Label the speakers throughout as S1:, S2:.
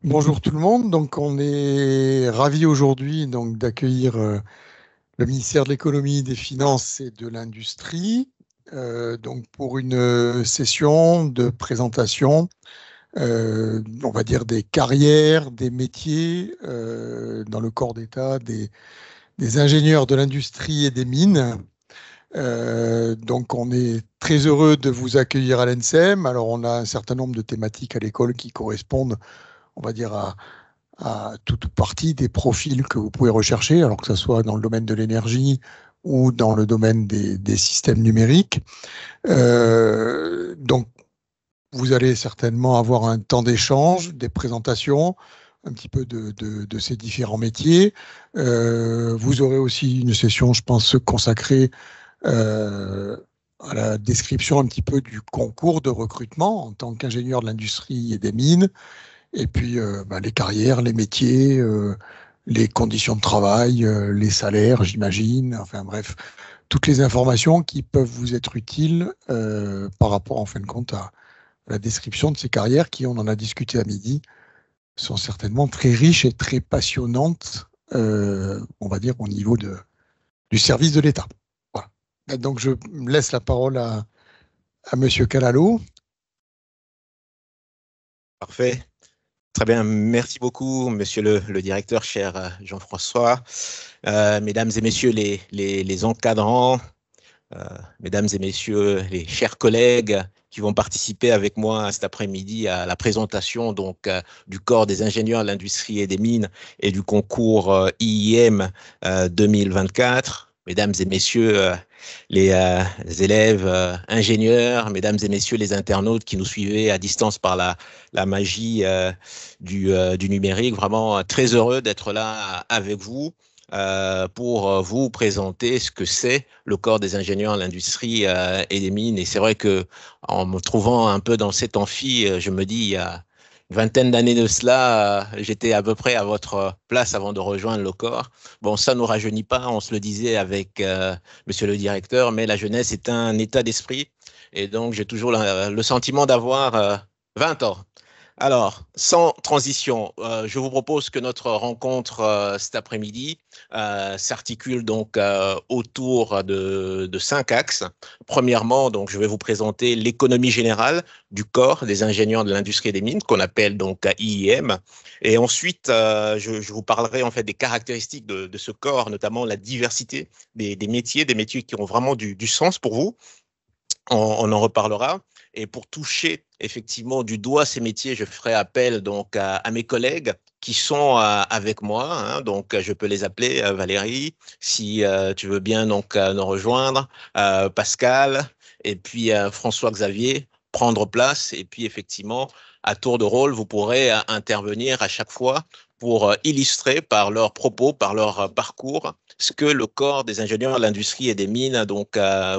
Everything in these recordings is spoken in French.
S1: Bonjour tout le monde. Donc, on est ravi aujourd'hui donc d'accueillir le ministère de l'économie, des finances et de l'industrie donc pour une session de présentation, on va dire des carrières, des métiers dans le corps d'État des ingénieurs de l'industrie et des mines. Donc, on est très heureux de vous accueillir à l'ENSEM. Alors, on a un certain nombre de thématiques à l'école qui correspondent, on va dire, à toute partie des profils que vous pouvez rechercher, alors que ce soit dans le domaine de l'énergie ou dans le domaine des systèmes numériques. Donc, vous allez certainement avoir un temps d'échange, des présentations, un petit peu de ces différents métiers. Vous aurez aussi une session, je pense, consacrée euh, à la description un petit peu du concours de recrutement en tant qu'ingénieur de l'industrie et des mines, et puis les carrières, les métiers, les conditions de travail, les salaires, j'imagine. Enfin bref, toutes les informations qui peuvent vous être utiles par rapport, en fin de compte, à la description de ces carrières qui, on en a discuté à midi, sont certainement très riches et très passionnantes, on va dire, au niveau du service de l'État. Voilà. Donc je laisse la parole à Monsieur Calalo.
S2: Parfait. Très bien. Merci beaucoup, monsieur le directeur, cher Jean-François. Mesdames et messieurs les encadrants, euh, mesdames et messieurs les chers collègues qui vont participer avec moi cet après-midi à la présentation du corps des ingénieurs de l'industrie et des mines et du concours IIM 2024. Mesdames et messieurs les élèves ingénieurs, mesdames et messieurs les internautes qui nous suivaient à distance par la magie du numérique, vraiment très heureux d'être là avec vous pour vous présenter ce que c'est le corps des ingénieurs de l'industrie et des mines. Et c'est vrai que en me trouvant un peu dans cet amphi, je me dis, il y a une vingtaine d'années de cela, j'étais à peu près à votre place avant de rejoindre le corps. Bon, ça ne nous rajeunit pas, on se le disait avec monsieur le directeur, mais la jeunesse est un état d'esprit. Et donc, j'ai toujours le sentiment d'avoir 20 ans. Alors, sans transition, je vous propose que notre rencontre cet après-midi s'articule autour de cinq axes. Premièrement, donc, je vais vous présenter l'économie générale du corps des ingénieurs de l'industrie des mines, qu'on appelle donc IIM. Et ensuite, je vous parlerai en fait des caractéristiques de ce corps, notamment la diversité des métiers qui ont vraiment du sens pour vous. On en reparlera. Et pour toucher effectivement du doigt ces métiers, je ferai appel à mes collègues qui sont avec moi. Hein. Donc, je peux les appeler Valérie, si tu veux bien nous rejoindre, Pascal, et puis François-Xavier, prendre place. Et puis, effectivement, à tour de rôle, vous pourrez intervenir à chaque fois pour illustrer par leurs propos, par leur parcours, ce que le corps des ingénieurs de l'industrie et des mines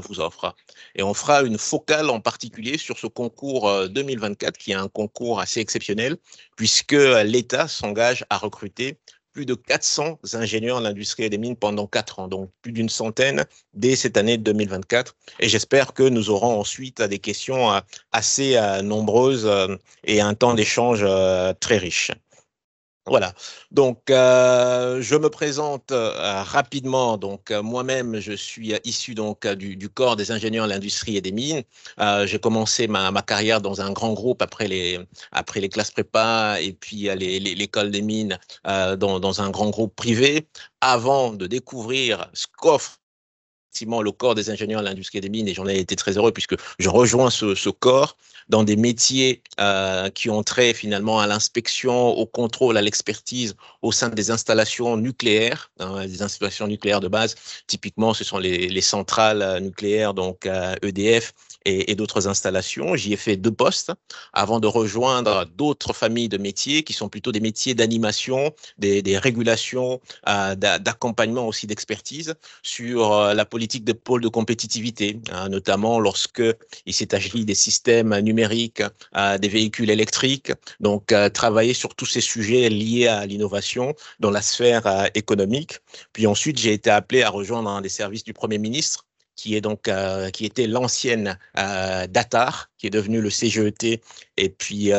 S2: vous offre. Et on fera une focale en particulier sur ce concours 2024, qui est un concours assez exceptionnel, puisque l'État s'engage à recruter plus de 400 ingénieurs de l'industrie et des mines pendant 4 ans, donc plus d'une centaine dès cette année 2024. Et j'espère que nous aurons ensuite des questions assez nombreuses et un temps d'échange très riche. Voilà. Donc, je me présente rapidement. Donc, moi-même, je suis issu du corps des ingénieurs de l'industrie et des mines. J'ai commencé ma carrière dans un grand groupe après les classes prépa et puis l'école des mines dans un grand groupe privé avant de découvrir ce qu'offre effectivement le corps des ingénieurs de l'industrie des mines, et j'en ai été très heureux puisque je rejoins ce corps dans des métiers qui ont trait finalement à l'inspection, au contrôle, à l'expertise au sein des installations nucléaires, hein, des installations nucléaires de base. Typiquement, ce sont les centrales nucléaires, donc EDF et d'autres installations. J'y ai fait 2 postes avant de rejoindre d'autres familles de métiers qui sont plutôt des métiers d'animation, des régulations, d'accompagnement aussi d'expertise sur la politique de pôle de compétitivité, hein, notamment lorsque il s'est agi des systèmes numériques, des véhicules électriques. Donc, travailler sur tous ces sujets liés à l'innovation dans la sphère économique. Puis ensuite, j'ai été appelé à rejoindre un des services du Premier ministre, qui était l'ancienne DATAR, qui est devenu le CGET, et puis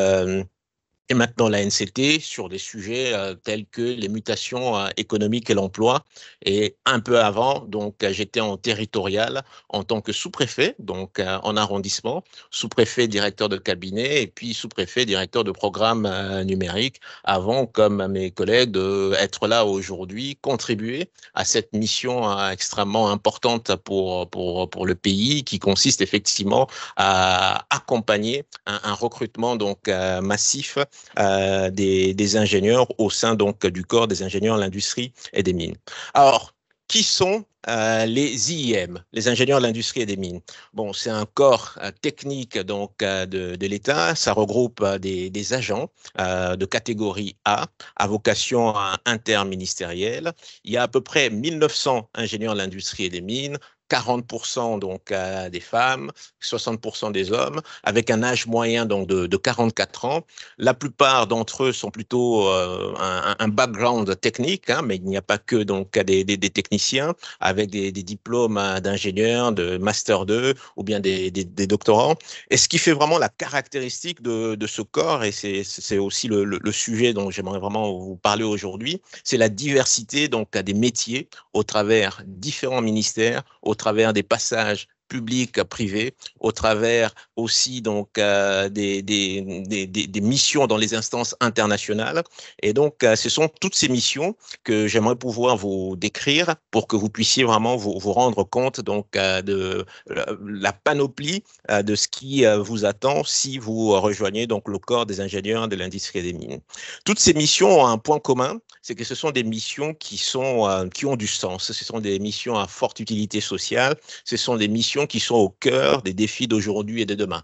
S2: et maintenant la NCT sur des sujets tels que les mutations économiques et l'emploi. Et un peu avant, donc j'étais en territorial en tant que sous-préfet, donc en arrondissement, sous-préfet, directeur de cabinet et puis sous-préfet, directeur de programme numérique, avant, comme mes collègues, d'être là aujourd'hui, contribuer à cette mission extrêmement importante pour le pays, qui consiste effectivement à accompagner un recrutement donc massif des ingénieurs au sein donc du corps des ingénieurs de l'industrie et des mines. Alors, qui sont les IIM, les ingénieurs de l'industrie et des mines? Bon, c'est un corps technique donc de l'État. Ça regroupe des agents de catégorie A à vocation interministérielle. Il y a à peu près 1900 ingénieurs de l'industrie et des mines, 40% donc des femmes, 60% des hommes, avec un âge moyen donc de 44 ans. La plupart d'entre eux sont plutôt un background technique, hein, mais il n'y a pas que donc des techniciens avec des diplômes d'ingénieurs, de master 2 ou bien des doctorants. Et ce qui fait vraiment la caractéristique de ce corps, et c'est aussi le sujet dont j'aimerais vraiment vous parler aujourd'hui, c'est la diversité donc des métiers au travers différents ministères, au travers des passages publics, privés, au travers aussi donc des missions dans les instances internationales. Et donc, ce sont toutes ces missions que j'aimerais pouvoir vous décrire pour que vous puissiez vraiment vous rendre compte donc de la panoplie de ce qui vous attend si vous rejoignez donc le corps des ingénieurs de l'industrie des mines. Toutes ces missions ont un point commun, c'est que ce sont des missions qui ont du sens. Ce sont des missions à forte utilité sociale. Ce sont des missions qui sont au cœur des défis d'aujourd'hui et de demain.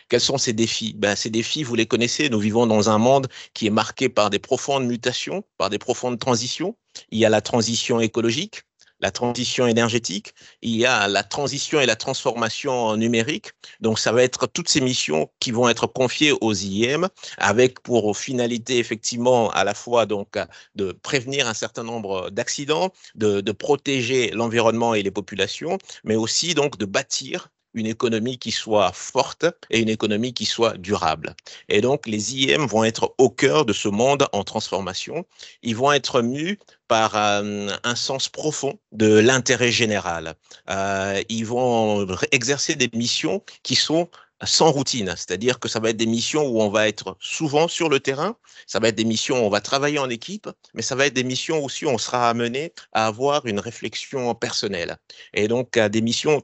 S2: Quels sont ces défis? Ces défis, vous les connaissez. Nous vivons dans un monde qui est marqué par des profondes mutations, par des profondes transitions. Il y a la transition écologique, la transition énergétique, il y a la transition et la transformation numérique. Donc, ça va être toutes ces missions qui vont être confiées aux IIM avec pour finalité, effectivement, à la fois donc de prévenir un certain nombre d'accidents, de protéger l'environnement et les populations, mais aussi donc de bâtir une économie qui soit forte et une économie qui soit durable. Et donc, les IIM vont être au cœur de ce monde en transformation. Ils vont être mus par un sens profond de l'intérêt général. Ils vont exercer des missions qui sont sans routine, c'est-à-dire que ça va être des missions où on va être souvent sur le terrain, ça va être des missions où on va travailler en équipe, mais ça va être des missions aussi où on sera amené à avoir une réflexion personnelle. Et donc, des missions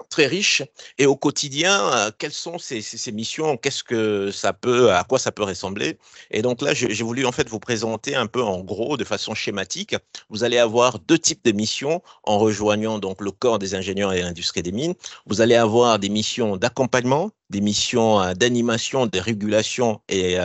S2: très riche. Et au quotidien, quelles sont ces missions? Qu'est-ce que ça peut, à quoi ça peut ressembler? Et donc là, j'ai voulu en fait vous présenter un peu en gros, de façon schématique. Vous allez avoir deux types de missions en rejoignant donc le corps des ingénieurs et l'industrie des mines. Vous allez avoir des missions d'accompagnement, des missions d'animation, de régulation et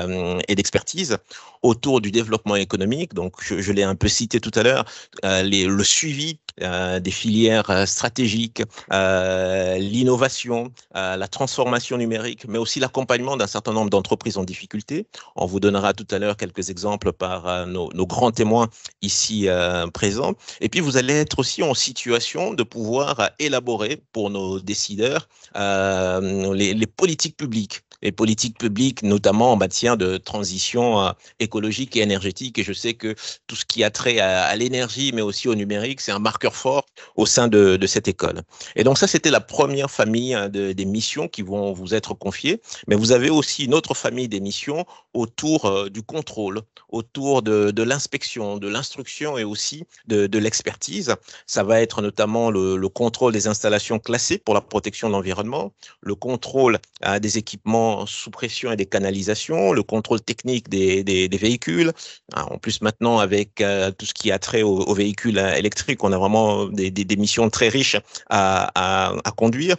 S2: d'expertise autour du développement économique. Donc, je l'ai un peu cité tout à l'heure, le suivi des filières stratégiques, l'innovation, la transformation numérique, mais aussi l'accompagnement d'un certain nombre d'entreprises en difficulté. On vous donnera tout à l'heure quelques exemples par nos grands témoins ici présents. Et puis, vous allez être aussi en situation de pouvoir élaborer pour nos décideurs les politiques publiques. Les politiques publiques, notamment en matière de transition écologique et énergétique. Et je sais que tout ce qui a trait à l'énergie, mais aussi au numérique, c'est un marqueur fort au sein de cette école. Et donc ça, c'était la première famille des missions qui vont vous être confiées. Mais vous avez aussi une autre famille des missions autour du contrôle, autour de l'inspection, de l'instruction et aussi de l'expertise. Ça va être notamment le contrôle des installations classées pour la protection de l'environnement, le contrôle des équipements sous pression et des canalisations, le contrôle technique des véhicules. En plus, maintenant, avec tout ce qui a trait aux véhicules électriques, on a vraiment des missions très riches à conduire.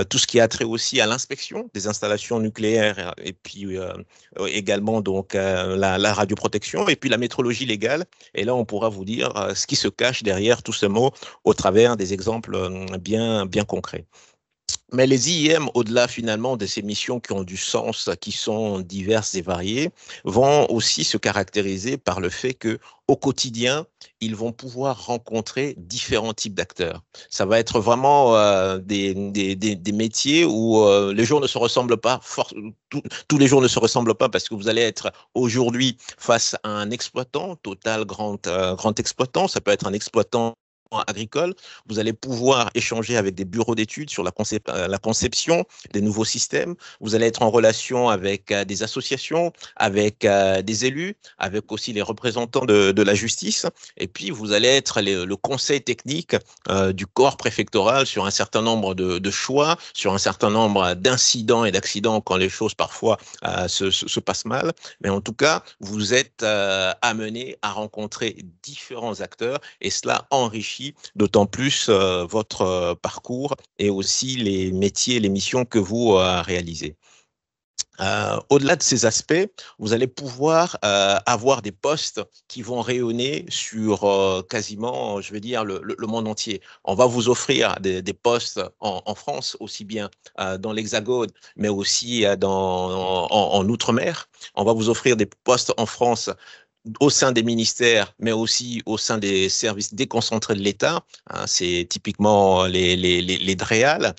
S2: Tout ce qui a trait aussi à l'inspection des installations nucléaires et puis également donc la radioprotection et puis la métrologie légale. Et là, on pourra vous dire ce qui se cache derrière tout ce mot au travers des exemples bien concrets. Mais les IIM, au-delà finalement de ces missions qui ont du sens, qui sont diverses et variées, vont aussi se caractériser par le fait que au quotidien, ils vont pouvoir rencontrer différents types d'acteurs. Ça va être vraiment des métiers où les jours ne se ressemblent pas, tous les jours ne se ressemblent pas parce que vous allez être aujourd'hui face à un exploitant, total grand exploitant, ça peut être un exploitant agricole, vous allez pouvoir échanger avec des bureaux d'études sur la conception des nouveaux systèmes, vous allez être en relation avec des associations, avec des élus, avec aussi les représentants de la justice, et puis vous allez être le conseil technique du corps préfectoral sur un certain nombre de choix, sur un certain nombre d'incidents et d'accidents quand les choses parfois se passent mal, mais en tout cas, vous êtes amené à rencontrer différents acteurs et cela enrichit d'autant plus votre parcours et aussi les métiers et les missions que vous réalisez. Au-delà de ces aspects, vous allez pouvoir avoir des postes qui vont rayonner sur quasiment, je veux dire, le monde entier. On va vous offrir des postes en France, aussi bien dans l'Hexagone, mais aussi en Outre-mer. On va vous offrir des postes en France au sein des ministères, mais aussi au sein des services déconcentrés de l'État. Hein, c'est typiquement les DREAL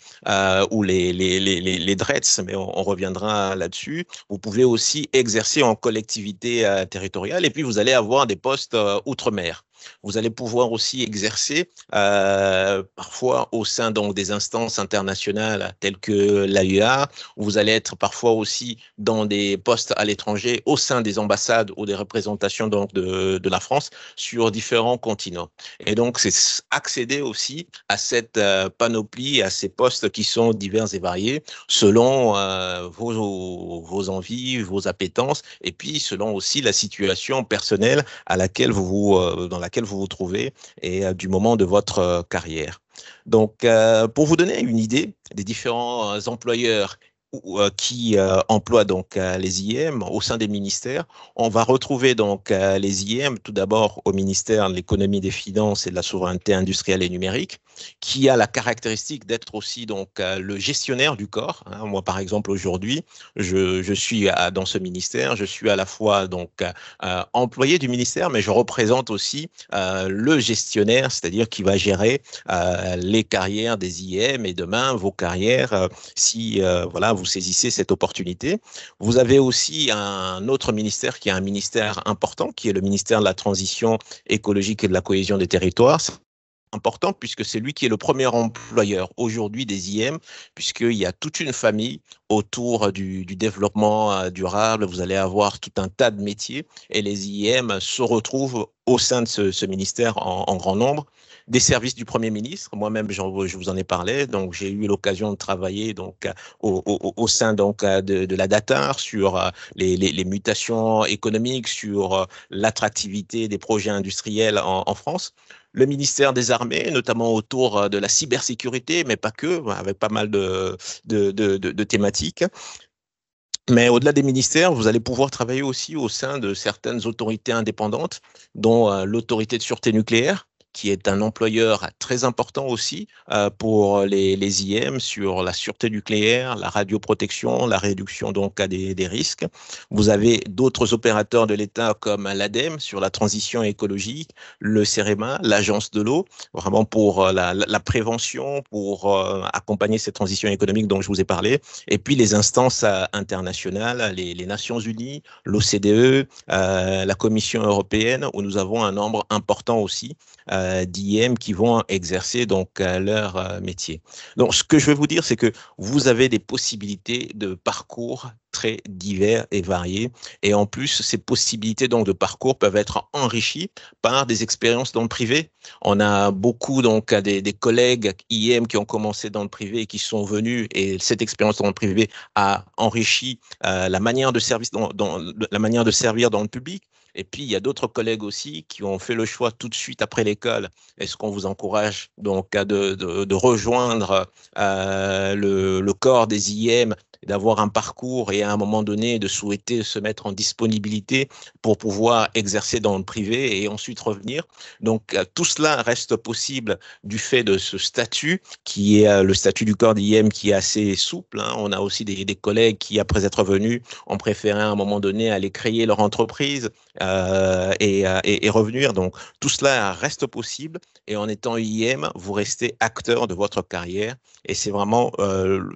S2: ou les DRETS, mais on reviendra là-dessus. Vous pouvez aussi exercer en collectivité territoriale et puis vous allez avoir des postes outre-mer. Vous allez pouvoir aussi exercer parfois au sein donc, des instances internationales telles que l'AUA, où vous allez être parfois aussi dans des postes à l'étranger au sein des ambassades ou des représentations donc, de la France sur différents continents. Et donc, c'est accéder aussi à cette panoplie, à ces postes qui sont divers et variés selon vos envies, vos appétences et puis selon aussi la situation personnelle à laquelle dans laquelle vous vous trouvez et du moment de votre carrière. Donc, pour vous donner une idée des différents employeurs qui emploient donc les IM au sein des ministères. On va retrouver donc les IM tout d'abord au ministère de l'économie, des finances et de la souveraineté industrielle et numérique, qui a la caractéristique d'être aussi donc le gestionnaire du corps. Hein. Moi, par exemple, aujourd'hui, je suis dans ce ministère, je suis à la fois donc employé du ministère, mais je représente aussi le gestionnaire, c'est-à-dire qui va gérer les carrières des IM et demain vos carrières si voilà vous saisissez cette opportunité. Vous avez aussi un autre ministère qui est un ministère important, qui est le ministère de la transition écologique et de la cohésion des territoires. C'est important puisque c'est lui qui est le premier employeur aujourd'hui des IM, puisqu'il y a toute une famille autour du développement durable. Vous allez avoir tout un tas de métiers et les IM se retrouvent au sein de ce ministère en grand nombre. Des services du Premier ministre, moi-même je vous en ai parlé, donc j'ai eu l'occasion de travailler donc au sein donc de la DATAR sur les mutations économiques, sur l'attractivité des projets industriels en France. Le ministère des Armées, notamment autour de la cybersécurité, mais pas que, avec pas mal de thématiques. Mais au-delà des ministères, vous allez pouvoir travailler aussi au sein de certaines autorités indépendantes, dont l'autorité de sûreté nucléaire, qui est un employeur très important aussi pour les IM sur la sûreté nucléaire, la radioprotection, la réduction donc des risques. Vous avez d'autres opérateurs de l'État comme l'ADEME sur la transition écologique, le CEREMA, l'Agence de l'eau, vraiment pour la prévention, pour accompagner cette transition économique dont je vous ai parlé, et puis les instances internationales, les Nations Unies, l'OCDE, la Commission européenne, où nous avons un nombre important aussi d'IM qui vont exercer donc leur métier. Donc, ce que je veux vous dire, c'est que vous avez des possibilités de parcours très divers et variés. Et en plus, ces possibilités donc de parcours peuvent être enrichies par des expériences dans le privé. On a beaucoup donc des collègues IM qui ont commencé dans le privé et qui sont venus, et cette expérience dans le privé a enrichi la manière de servir la manière de servir dans le public. Et puis, il y a d'autres collègues aussi qui ont fait le choix tout de suite après l'école. Est-ce qu'on vous encourage donc de rejoindre le corps des IM d'avoir un parcours et à un moment donné de souhaiter se mettre en disponibilité pour pouvoir exercer dans le privé et ensuite revenir. Donc tout cela reste possible du fait de ce statut qui est le statut du corps d'IM qui est assez souple. Hein. On a aussi des collègues qui, après être venus, ont préféré à un moment donné aller créer leur entreprise et revenir. Donc tout cela reste possible et en étant IM, vous restez acteur de votre carrière et c'est vraiment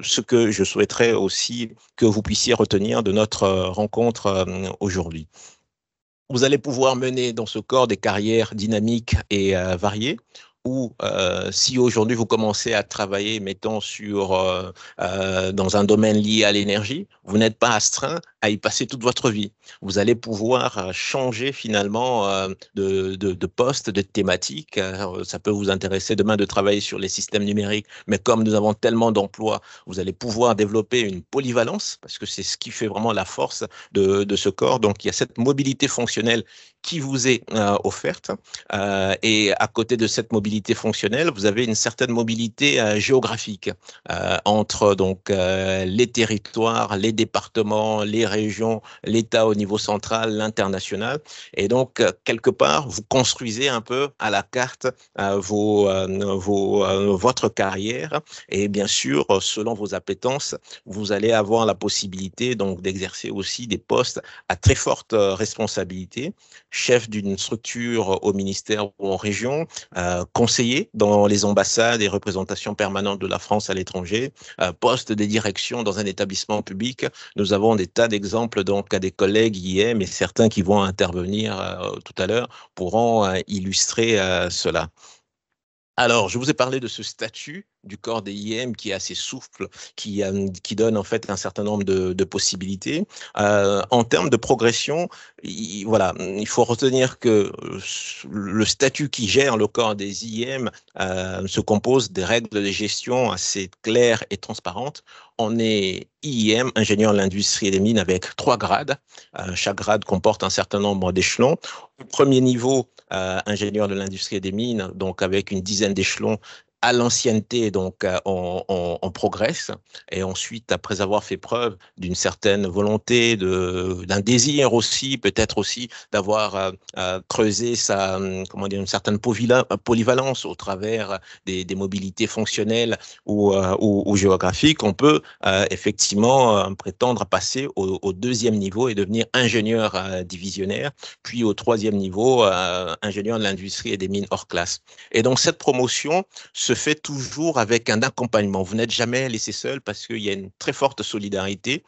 S2: ce que je souhaiterais aussi que vous puissiez retenir de notre rencontre aujourd'hui. Vous allez pouvoir mener dans ce corps des carrières dynamiques et variées ou si aujourd'hui vous commencez à travailler, mettons, dans un domaine lié à l'énergie, vous n'êtes pas astreint à y passer toute votre vie. Vous allez pouvoir changer finalement de poste, de thématique. Ça peut vous intéresser demain de travailler sur les systèmes numériques, mais comme nous avons tellement d'emplois, vous allez pouvoir développer une polyvalence, parce que c'est ce qui fait vraiment la force de ce corps. Donc, il y a cette mobilité fonctionnelle qui vous est offerte. Et à côté de cette mobilité fonctionnelle, vous avez une certaine mobilité géographique entre donc les territoires, les départements, les régions, l'État au niveau central, l'international. Et donc, quelque part, vous construisez un peu à la carte votre carrière. Et bien sûr, selon vos appétences, vous allez avoir la possibilité donc d'exercer aussi des postes à très forte responsabilité, chef d'une structure au ministère ou en région, conseiller dans les ambassades et représentations permanentes de la France à l'étranger, poste de direction dans un établissement public. Nous avons des tas d'exemples donc à des collègues IM et certains qui vont intervenir tout à l'heure pourront illustrer cela. Alors, je vous ai parlé de ce statut du corps des IM qui est assez souple, qui donne en fait un certain nombre de possibilités. En termes de progression, voilà, il faut retenir que le statut qui gère le corps des IM se compose des règles de gestion assez claires et transparentes. On est IM, ingénieur de l'industrie et des mines, avec 3 grades. Chaque grade comporte un certain nombre d'échelons. Au premier niveau, ingénieur de l'industrie et des mines, donc avec une dizaine d'échelons. À l'ancienneté, donc on progresse. Et ensuite, après avoir fait preuve d'une certaine volonté, d'un désir aussi, peut-être aussi d'avoir creusé une certaine polyvalence au travers des mobilités fonctionnelles ou géographiques, on peut effectivement prétendre à passer au deuxième niveau et devenir ingénieur divisionnaire, puis au troisième niveau, ingénieur de l'industrie et des mines hors classe. Et donc, cette promotion se fait toujours avec un accompagnement. Vous n'êtes jamais laissé seul parce qu'il y a une très forte solidarité.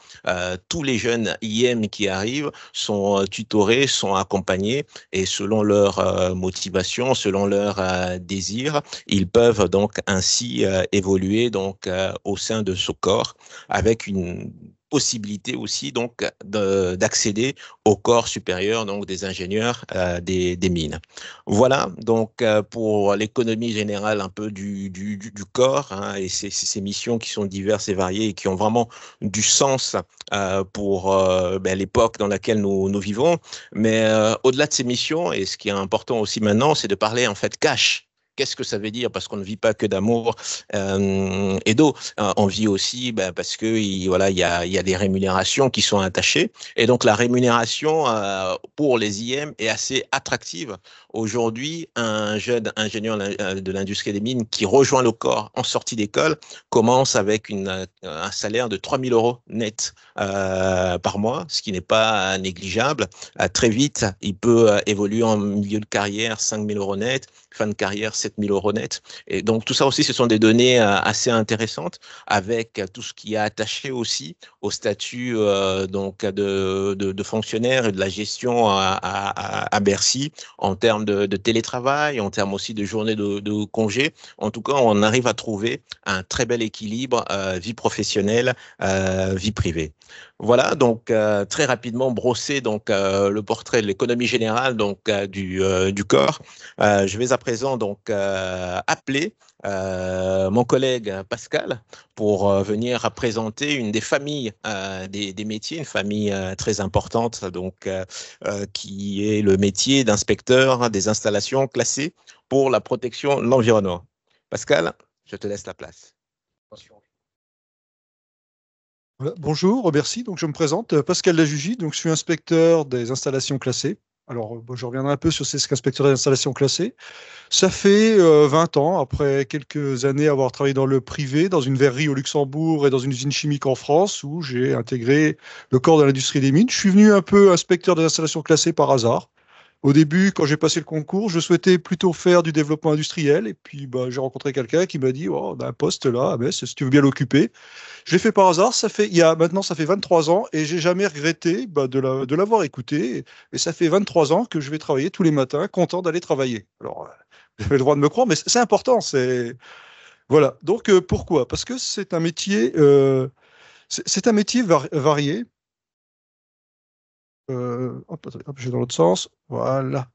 S2: Tous les jeunes IM qui arrivent sont tutorés, sont accompagnés et selon leur motivation, selon leur désir, ils peuvent donc ainsi évoluer donc au sein de ce corps avec une possibilité aussi donc d'accéder au corps supérieur donc des ingénieurs des mines. Voilà donc pour l'économie générale un peu du corps hein, et ces missions qui sont diverses et variées et qui ont vraiment du sens pour l'époque dans laquelle nous vivons. Mais au-delà de ces missions, et ce qui est important aussi maintenant, c'est de parler en fait cash. Qu'est-ce que ça veut dire? Parce qu'on ne vit pas que d'amour et d'eau. On vit aussi parce que voilà, il y a des rémunérations qui sont attachées. Et donc, la rémunération pour les IM est assez attractive. Aujourd'hui, un jeune ingénieur de l'industrie des mines qui rejoint le corps en sortie d'école commence avec un salaire de 3 000 € net par mois, ce qui n'est pas négligeable. Très vite, il peut évoluer en milieu de carrière 5 000 € net, fin de carrière 7 000 € net. Et donc, tout ça aussi, ce sont des données assez intéressantes avec tout ce qui est attaché aussi au statut donc de fonctionnaire et de la gestion à Bercy en termes de télétravail, en termes aussi de journées de congé. En tout cas, on arrive à trouver un très bel équilibre vie professionnelle, vie privée. Voilà, donc très rapidement brosser donc le portrait de l'économie générale donc du corps. Je vais à présent donc appeler mon collègue Pascal pour venir présenter une des familles des métiers, une famille très importante donc qui est le métier d'inspecteur des installations classées pour la protection de l'environnement. Pascal, je te laisse la place.
S3: Voilà, bonjour, merci. Donc, je me présente, Pascal Lajugie. Donc, je suis inspecteur des installations classées. Alors, bon, je reviendrai un peu sur ce qu'inspecteur des installations classées. Ça fait 20 ans, après quelques années avoir travaillé dans le privé, dans une verrerie au Luxembourg et dans une usine chimique en France, où j'ai intégré le corps de l'industrie des mines. Je suis venu un peu inspecteur des installations classées par hasard. Au début, quand j'ai passé le concours, je souhaitais plutôt faire du développement industriel. Et puis, bah, j'ai rencontré quelqu'un qui m'a dit, oh, on a un poste là, mais si tu veux bien l'occuper. Je l'ai fait par hasard. Maintenant, ça fait 23 ans et j'ai jamais regretté bah, de l'avoir écouté. Et ça fait 23 ans que je vais travailler tous les matins, content d'aller travailler. Alors, vous avez le droit de me croire, mais c'est important. Voilà. Donc, pourquoi? Parce que c'est un métier varié. Hop, attendez, hop, je vais dans l'autre sens. Voilà.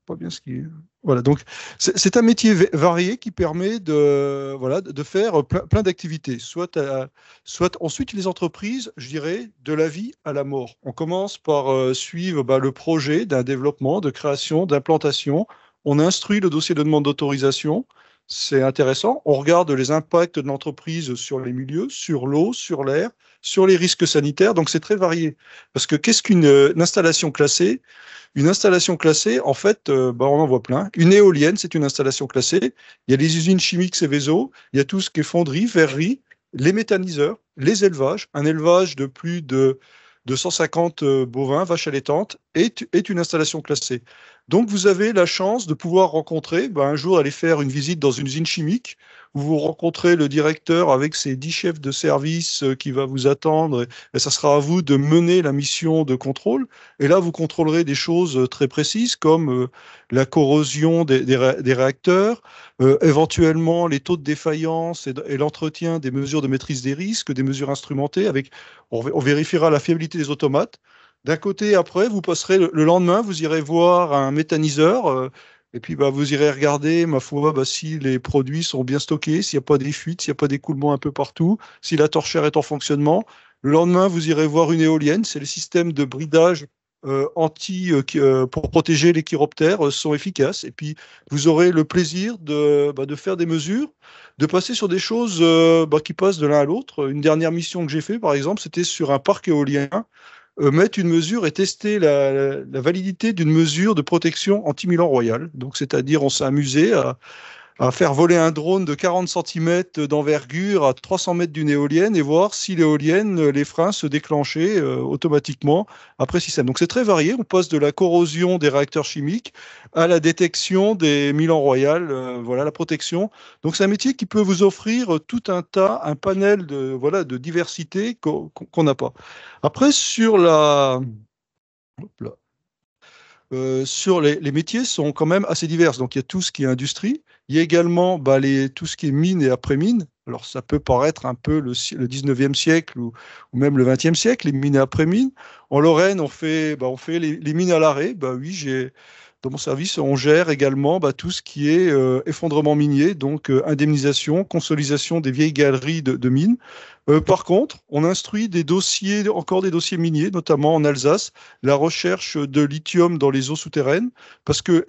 S3: Pas bien ce qui. Voilà, donc c'est un métier varié qui permet voilà, de faire plein d'activités. Soit ensuite les entreprises, je dirais, de la vie à la mort. On commence par suivre bah, le projet d'un développement, de création, d'implantation. On instruit le dossier de demande d'autorisation. C'est intéressant. On regarde les impacts de l'entreprise sur les milieux, sur l'eau, sur l'air, sur les risques sanitaires. Donc c'est très varié. Parce que qu'est-ce qu'une installation classée? Une installation classée, en fait, bah, on en voit plein. Une éolienne, c'est une installation classée. Il y a les usines chimiques Céveso, il y a tout ce qui est fonderie, verrerie, les méthaniseurs, les élevages. Un élevage de plus de 150 bovins, vaches allaitantes, est une installation classée. Donc, vous avez la chance de pouvoir rencontrer, bah, un jour, aller faire une visite dans une usine chimique, où vous rencontrez le directeur avec ses 10 chefs de service qui va vous attendre, et ça sera à vous de mener la mission de contrôle. Et là, vous contrôlerez des choses très précises comme la corrosion des réacteurs, éventuellement les taux de défaillance et l'entretien des mesures de maîtrise des risques, des mesures instrumentées. On vérifiera la fiabilité des automates. D'un côté, après, vous passerez le lendemain, vous irez voir un méthaniseur. Et puis, bah, vous irez regarder, ma foi, bah, si les produits sont bien stockés, s'il n'y a pas des fuites, s'il n'y a pas d'écoulement un peu partout, si la torchère est en fonctionnement. Le lendemain, vous irez voir une éolienne. C'est le système de bridage pour protéger les chiroptères sont efficaces. Et puis, vous aurez le plaisir de faire des mesures, de passer sur des choses bah, qui passent de l'un à l'autre. Une dernière mission que j'ai fait, par exemple, c'était sur un parc éolien. Mettre une mesure et tester la validité d'une mesure de protection anti-Milan Royal. Donc, c'est-à-dire, on s'est amusé à faire voler un drone de 40 centimètres d'envergure à 300 mètres d'une éolienne et voir si l'éolienne, les freins se déclenchaient automatiquement après système. Donc c'est très varié. On passe de la corrosion des réacteurs chimiques à la détection des Milan Royal, voilà la protection. Donc c'est un métier qui peut vous offrir tout un panel de diversité qu'on n'a pas. Après hop là. Sur les métiers sont quand même assez divers. Donc, il y a tout ce qui est industrie. Il y a également bah, tout ce qui est mine et après-mine. Alors, ça peut paraître un peu le 19e siècle ou même le 20e siècle, les mines et après-mines. En Lorraine, on fait les mines à l'arrêt. Bah, oui, dans mon service, on gère également bah, tout ce qui est effondrement minier, donc indemnisation, consolidation des vieilles galeries de mines. Par contre, on instruit encore des dossiers miniers, notamment en Alsace, la recherche de lithium dans les eaux souterraines,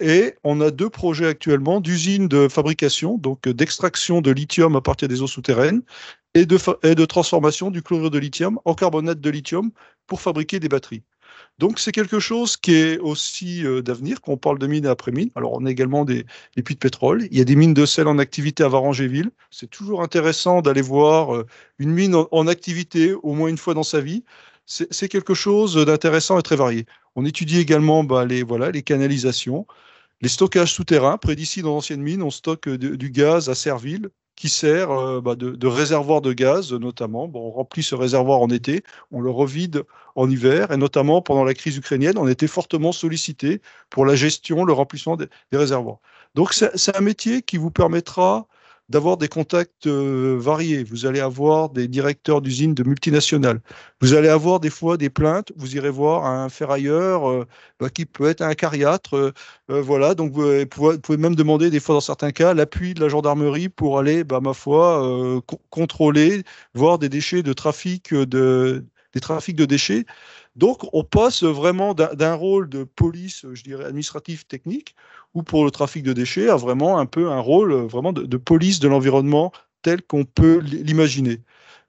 S3: et on a deux projets actuellement d'usines de fabrication, donc d'extraction de lithium à partir des eaux souterraines et de transformation du chlorure de lithium en carbonate de lithium pour fabriquer des batteries. Donc c'est quelque chose qui est aussi d'avenir, quand on parle de mines et après-mines. Alors on a également des puits de pétrole. Il y a des mines de sel en activité à Varangéville. C'est toujours intéressant d'aller voir une mine en activité au moins une fois dans sa vie. C'est quelque chose d'intéressant et très varié. On étudie également bah, les canalisations. Les stockages souterrains, près d'ici, dans l'ancienne mine, on stocke du gaz à Serville qui sert bah, de réservoir de gaz, notamment. Bon, on remplit ce réservoir en été, on le revide en hiver, et notamment pendant la crise ukrainienne, on était fortement sollicité pour la gestion, le remplissement des réservoirs. Donc, c'est un métier qui vous permettra d'avoir des contacts variés. Vous allez avoir des directeurs d'usines de multinationales. Vous allez avoir des fois des plaintes. Vous irez voir un ferrailleur bah, qui peut être un cariatre. Voilà, donc vous pouvez même demander des fois dans certains cas l'appui de la gendarmerie pour aller, bah, ma foi, contrôler, voir des déchets des trafics de déchets. Donc, on passe vraiment d'un rôle de police, je dirais, administratif, technique, ou pour le trafic de déchets, à vraiment un peu un rôle vraiment de police de l'environnement tel qu'on peut l'imaginer.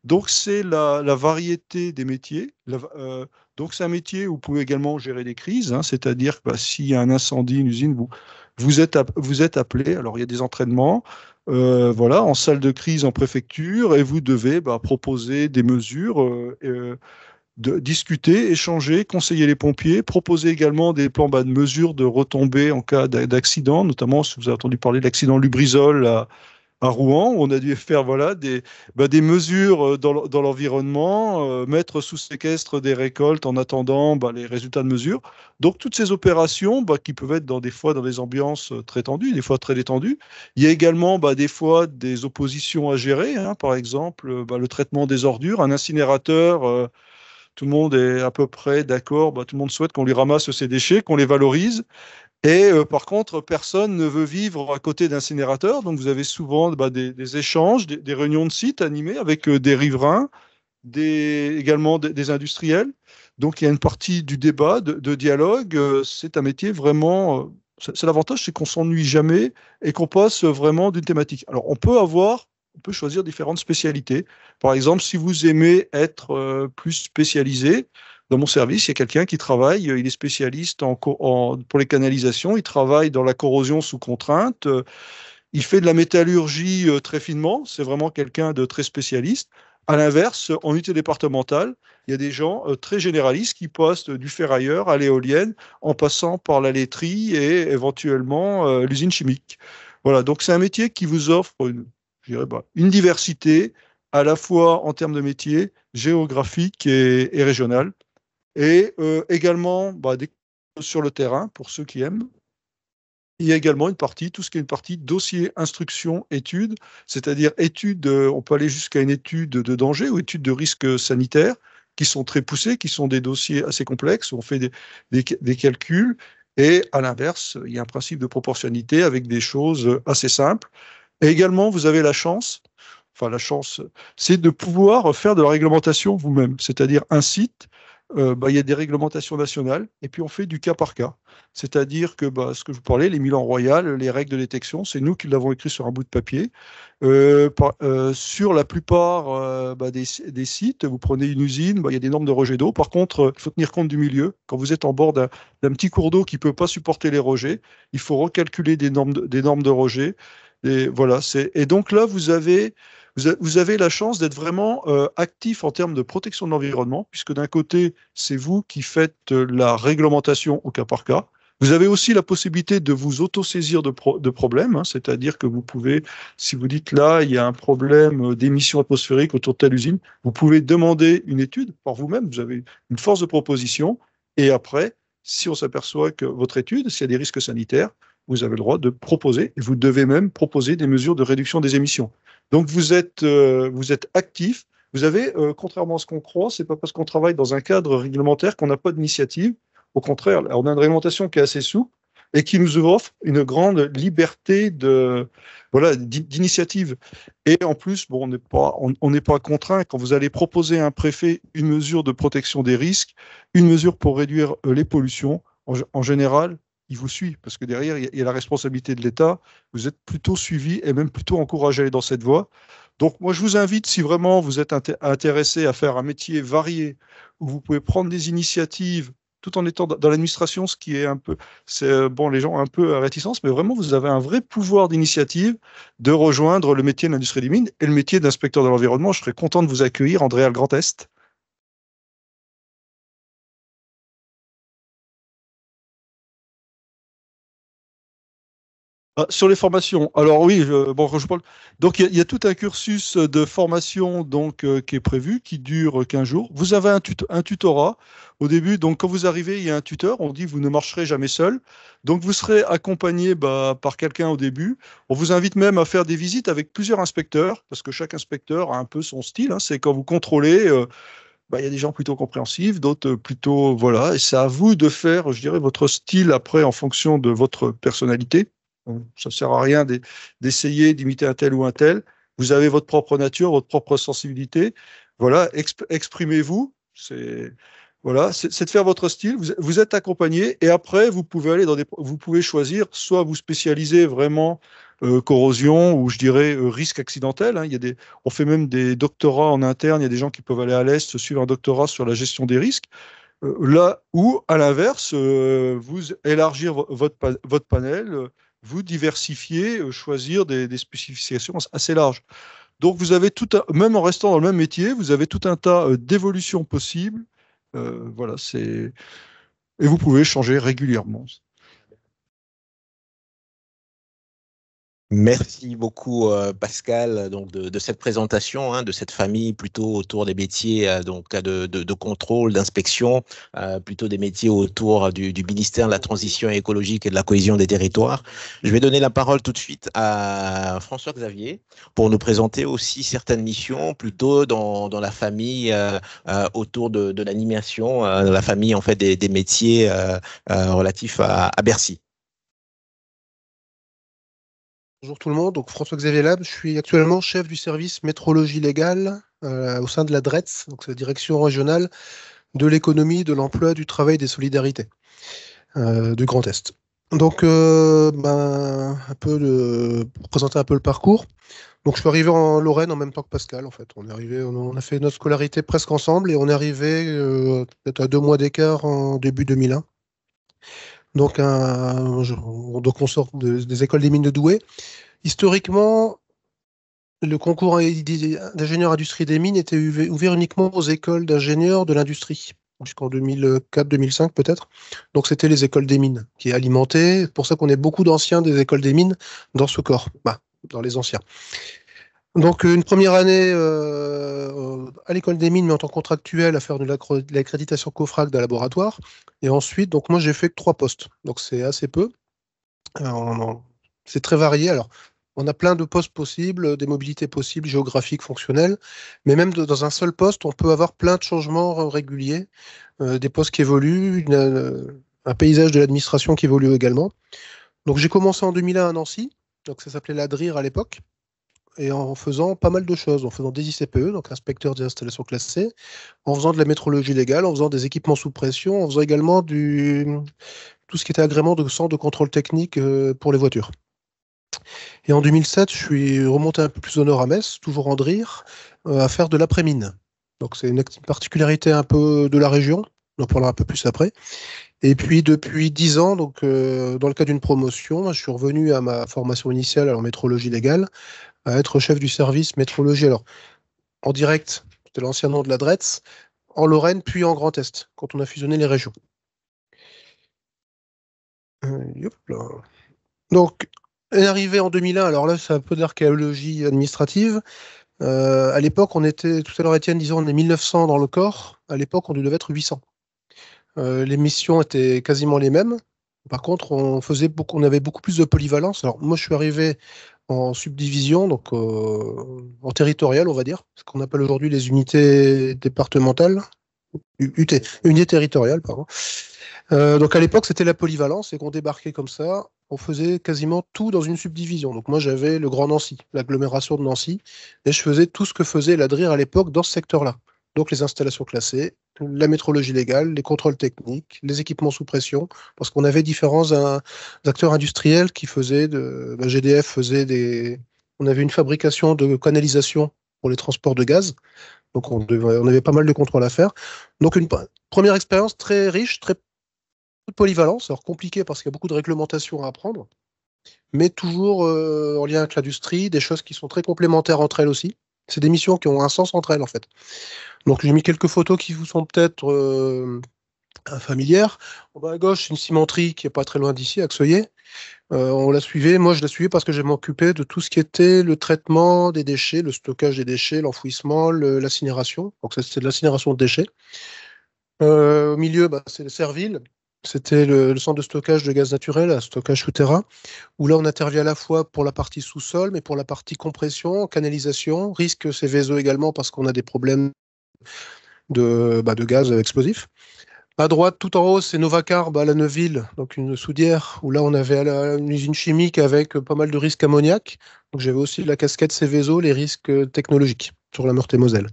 S3: Donc, c'est la variété des métiers. Donc, c'est un métier où vous pouvez également gérer des crises, hein, c'est-à-dire que s'il y a un incendie, une usine, vous êtes appelé. Alors, il y a des entraînements, voilà, en salle de crise, en préfecture, et vous devez proposer des mesures, de discuter, échanger, conseiller les pompiers, proposer également des plans de mesures de retombées en cas d'accident, notamment si vous avez entendu parler de l'accident Lubrizol à Rouen, où on a dû faire voilà, des mesures dans l'environnement, mettre sous séquestre des récoltes en attendant les résultats de mesures. Donc toutes ces opérations qui peuvent être des fois dans des ambiances très tendues, des fois très détendues. Il y a également des fois des oppositions à gérer, hein, par exemple le traitement des ordures, un incinérateur. Tout le monde est à peu près d'accord, tout le monde souhaite qu'on lui ramasse ses déchets, qu'on les valorise. Et par contre, personne ne veut vivre à côté d'incinérateurs. Donc, vous avez souvent des échanges, des réunions de sites animées avec des riverains, également des industriels. Donc, il y a une partie du débat, de dialogue. C'est un métier vraiment. C'est l'avantage, c'est qu'on s'ennuie jamais et qu'on passe vraiment d'une thématique. Alors, on peut choisir différentes spécialités. Par exemple, si vous aimez être plus spécialisé, dans mon service, il y a quelqu'un qui travaille, il est spécialiste pour les canalisations, il travaille dans la corrosion sous contrainte, il fait de la métallurgie très finement, c'est vraiment quelqu'un de très spécialiste. À l'inverse, en unité départementale, il y a des gens très généralistes qui passent du ferrailleur à l'éolienne en passant par la laiterie et éventuellement l'usine chimique. Voilà, donc c'est un métier qui vous offre je dirais, une diversité à la fois en termes de métier, géographique et régional. Et également sur le terrain, pour ceux qui aiment. Il y a également une partie, tout ce qui est une partie dossier, instruction, études, c'est-à-dire études, on peut aller jusqu'à une étude de danger ou étude de risque sanitaire, qui sont très poussées, qui sont des dossiers assez complexes, où on fait des calculs, et à l'inverse, il y a un principe de proportionnalité avec des choses assez simples. Et également, vous avez la chance, c'est de pouvoir faire de la réglementation vous-même, c'est-à-dire un site, il y a des réglementations nationales, et puis on fait du cas par cas. C'est-à-dire que ce que je vous parlais, les Milan Royal, les règles de détection, c'est nous qui l'avons écrit sur un bout de papier. Sur la plupart des sites, vous prenez une usine, il y a des normes de rejet d'eau. Par contre, il faut tenir compte du milieu. Quand vous êtes en bord d'un petit cours d'eau qui ne peut pas supporter les rejets, il faut recalculer des normes de rejet. Et voilà, et donc là, vous avez la chance d'être vraiment actif en termes de protection de l'environnement, puisque d'un côté, c'est vous qui faites la réglementation au cas par cas. Vous avez aussi la possibilité de vous autosaisir de problèmes, hein, c'est-à-dire que vous pouvez, si vous dites là, il y a un problème d'émissions atmosphériques autour de telle usine, vous pouvez demander une étude par vous-même, vous avez une force de proposition, et après, si on s'aperçoit que votre étude, s'il y a des risques sanitaires, vous avez le droit de proposer, et vous devez même proposer des mesures de réduction des émissions. Donc vous êtes actif. Vous avez, contrairement à ce qu'on croit, c'est pas parce qu'on travaille dans un cadre réglementaire qu'on n'a pas d'initiative. Au contraire, on a une réglementation qui est assez souple et qui nous offre une grande liberté d'initiative. Et en plus, on n'est pas contraint. Quand vous allez proposer à un préfet une mesure de protection des risques, une mesure pour réduire les pollutions, en général, il vous suit, parce que derrière, il y a la responsabilité de l'État. Vous êtes plutôt suivi et même plutôt encouragé à aller dans cette voie. Donc, moi, je vous invite, si vraiment vous êtes intéressé à faire un métier varié, où vous pouvez prendre des initiatives, tout en étant dans l'administration, ce qui est un peu, les gens ont un peu réticence, mais vraiment, vous avez un vrai pouvoir d'initiative de rejoindre le métier de l'industrie des mines et le métier d'inspecteur de l'environnement. Je serais content de vous accueillir, André, à le Grand Est. Sur les formations, alors oui, je parle. Donc il y a tout un cursus de formation qui est prévu, qui dure 15 jours. Vous avez un tutorat au début. Donc quand vous arrivez, il y a un tuteur. On dit vous ne marcherez jamais seul. Donc vous serez accompagné par quelqu'un au début. On vous invite même à faire des visites avec plusieurs inspecteurs, parce que chaque inspecteur a un peu son style, hein. C'est quand vous contrôlez. Il y a des gens plutôt compréhensifs, d'autres plutôt voilà. Et c'est à vous de faire, je dirais, votre style après en fonction de votre personnalité. Ça ne sert à rien d'essayer d'imiter un tel ou un tel. Vous avez votre propre nature, votre propre sensibilité. Voilà, exprimez-vous. Voilà, c'est de faire votre style. Vous êtes accompagné et après, vous pouvez choisir soit vous spécialiser vraiment corrosion ou je dirais risque accidentel. Hein. On fait même des doctorats en interne. Il y a des gens qui peuvent aller à l'Est suivre un doctorat sur la gestion des risques. Là où, à l'inverse, vous élargir votre panel, vous diversifier, choisir des spécifications assez larges. Donc, vous avez même en restant dans le même métier, vous avez tout un tas d'évolutions possibles. Voilà, et vous pouvez changer régulièrement.
S2: Merci beaucoup Pascal donc de cette présentation, hein, de cette famille plutôt autour des métiers donc de contrôle, d'inspection, plutôt des métiers autour du ministère de la Transition écologique et de la cohésion des territoires. Je vais donner la parole tout de suite à François Xavier pour nous présenter aussi certaines missions plutôt dans la famille autour de l'animation, la famille en fait des métiers relatifs à Bercy.
S4: Bonjour tout le monde, donc François-Xavier Lab, je suis actuellement chef du service métrologie légale au sein de la DRETS, donc c'est la direction régionale de l'économie, de l'emploi, du travail et des solidarités du Grand Est. Donc, pour présenter un peu le parcours, donc je suis arrivé en Lorraine en même temps que Pascal en fait. On a fait notre scolarité presque ensemble et on est arrivé peut-être à 2 mois d'écart en début 2001. Donc, on sort des écoles des mines de Douai. Historiquement, le concours d'ingénieur industrie des mines était ouvert uniquement aux écoles d'ingénieurs de l'industrie, jusqu'en 2004-2005 peut-être. Donc, c'était les écoles des mines qui alimentaient. C'est pour ça qu'on est beaucoup d'anciens des écoles des mines dans ce corps, dans les anciens. Donc, une première année à l'école des mines, mais en tant que contractuel, à faire de l'accréditation COFRAC d'un laboratoire. Et ensuite, donc moi, j'ai fait que 3 postes. Donc, c'est assez peu. C'est très varié. Alors, on a plein de postes possibles, des mobilités possibles, géographiques, fonctionnelles. Mais même dans un seul poste, on peut avoir plein de changements réguliers, des postes qui évoluent, un paysage de l'administration qui évolue également. Donc, j'ai commencé en 2001 à Nancy. Donc, ça s'appelait la DRIR à l'époque. Et en faisant pas mal de choses, en faisant des ICPE, donc inspecteur des installations classées, en faisant de la métrologie légale, en faisant des équipements sous pression, en faisant également tout ce qui était agrément de centre de contrôle technique pour les voitures. Et en 2007, je suis remonté un peu plus au nord à Metz, toujours en DRIR, à faire de l'après-mine. Donc c'est une particularité un peu de la région, on en parlera un peu plus après. Et puis depuis 10 ans, donc, dans le cadre d'une promotion, je suis revenu à ma formation initiale en métrologie légale, à être chef du service métrologie. Alors, en direct, c'était l'ancien nom de la DRETS, en Lorraine, puis en Grand Est, quand on a fusionné les régions. Donc, arrivé en 2001, alors là, c'est un peu de l'archéologie administrative. À l'époque, on était, tout à l'heure, Étienne disait, on est 1900 dans le corps. À l'époque, on devait être 800. Les missions étaient quasiment les mêmes. Par contre, on avait beaucoup plus de polyvalence. Alors, moi, je suis arrivé en subdivision, donc en territorial, on va dire, ce qu'on appelle aujourd'hui les unités départementales, unités territoriales, pardon. Donc à l'époque, c'était la polyvalence, et qu'on débarquait comme ça, on faisait quasiment tout dans une subdivision. Donc moi, j'avais le Grand Nancy, l'agglomération de Nancy, et je faisais tout ce que faisait la DRIR à l'époque dans ce secteur-là. Donc les installations classées, la métrologie légale, les contrôles techniques, les équipements sous pression, parce qu'on avait différents acteurs industriels qui faisaient GDF faisait on avait une fabrication de canalisation pour les transports de gaz, donc on avait pas mal de contrôles à faire. Donc une première expérience très riche, très polyvalence, alors compliquée parce qu'il y a beaucoup de réglementations à apprendre, mais toujours en lien avec l'industrie, des choses qui sont très complémentaires entre elles aussi. C'est des missions qui ont un sens entre elles, en fait. Donc, j'ai mis quelques photos qui vous sont peut-être familières. En bas à gauche, c'est une cimenterie qui n'est pas très loin d'ici, à Axeuillet. On la suivait. Moi, je la suivais parce que je m'occupais de tout ce qui était le traitement des déchets, le stockage des déchets, l'enfouissement, l'incinération. Donc, c'est de l'incinération de déchets. Au milieu, c'est le Serville. C'était le centre de stockage de gaz naturel, un stockage souterrain, où là, on intervient à la fois pour la partie sous-sol, mais pour la partie compression, canalisation, risque Céveso également, parce qu'on a des problèmes de gaz explosif. À droite, tout en haut, c'est Novacarb à la Neuville, donc une soudière, où là, on avait une usine chimique avec pas mal de risques ammoniaques. Donc, j'avais aussi la casquette Céveso, les risques technologiques sur la Meurthe-et-Moselle.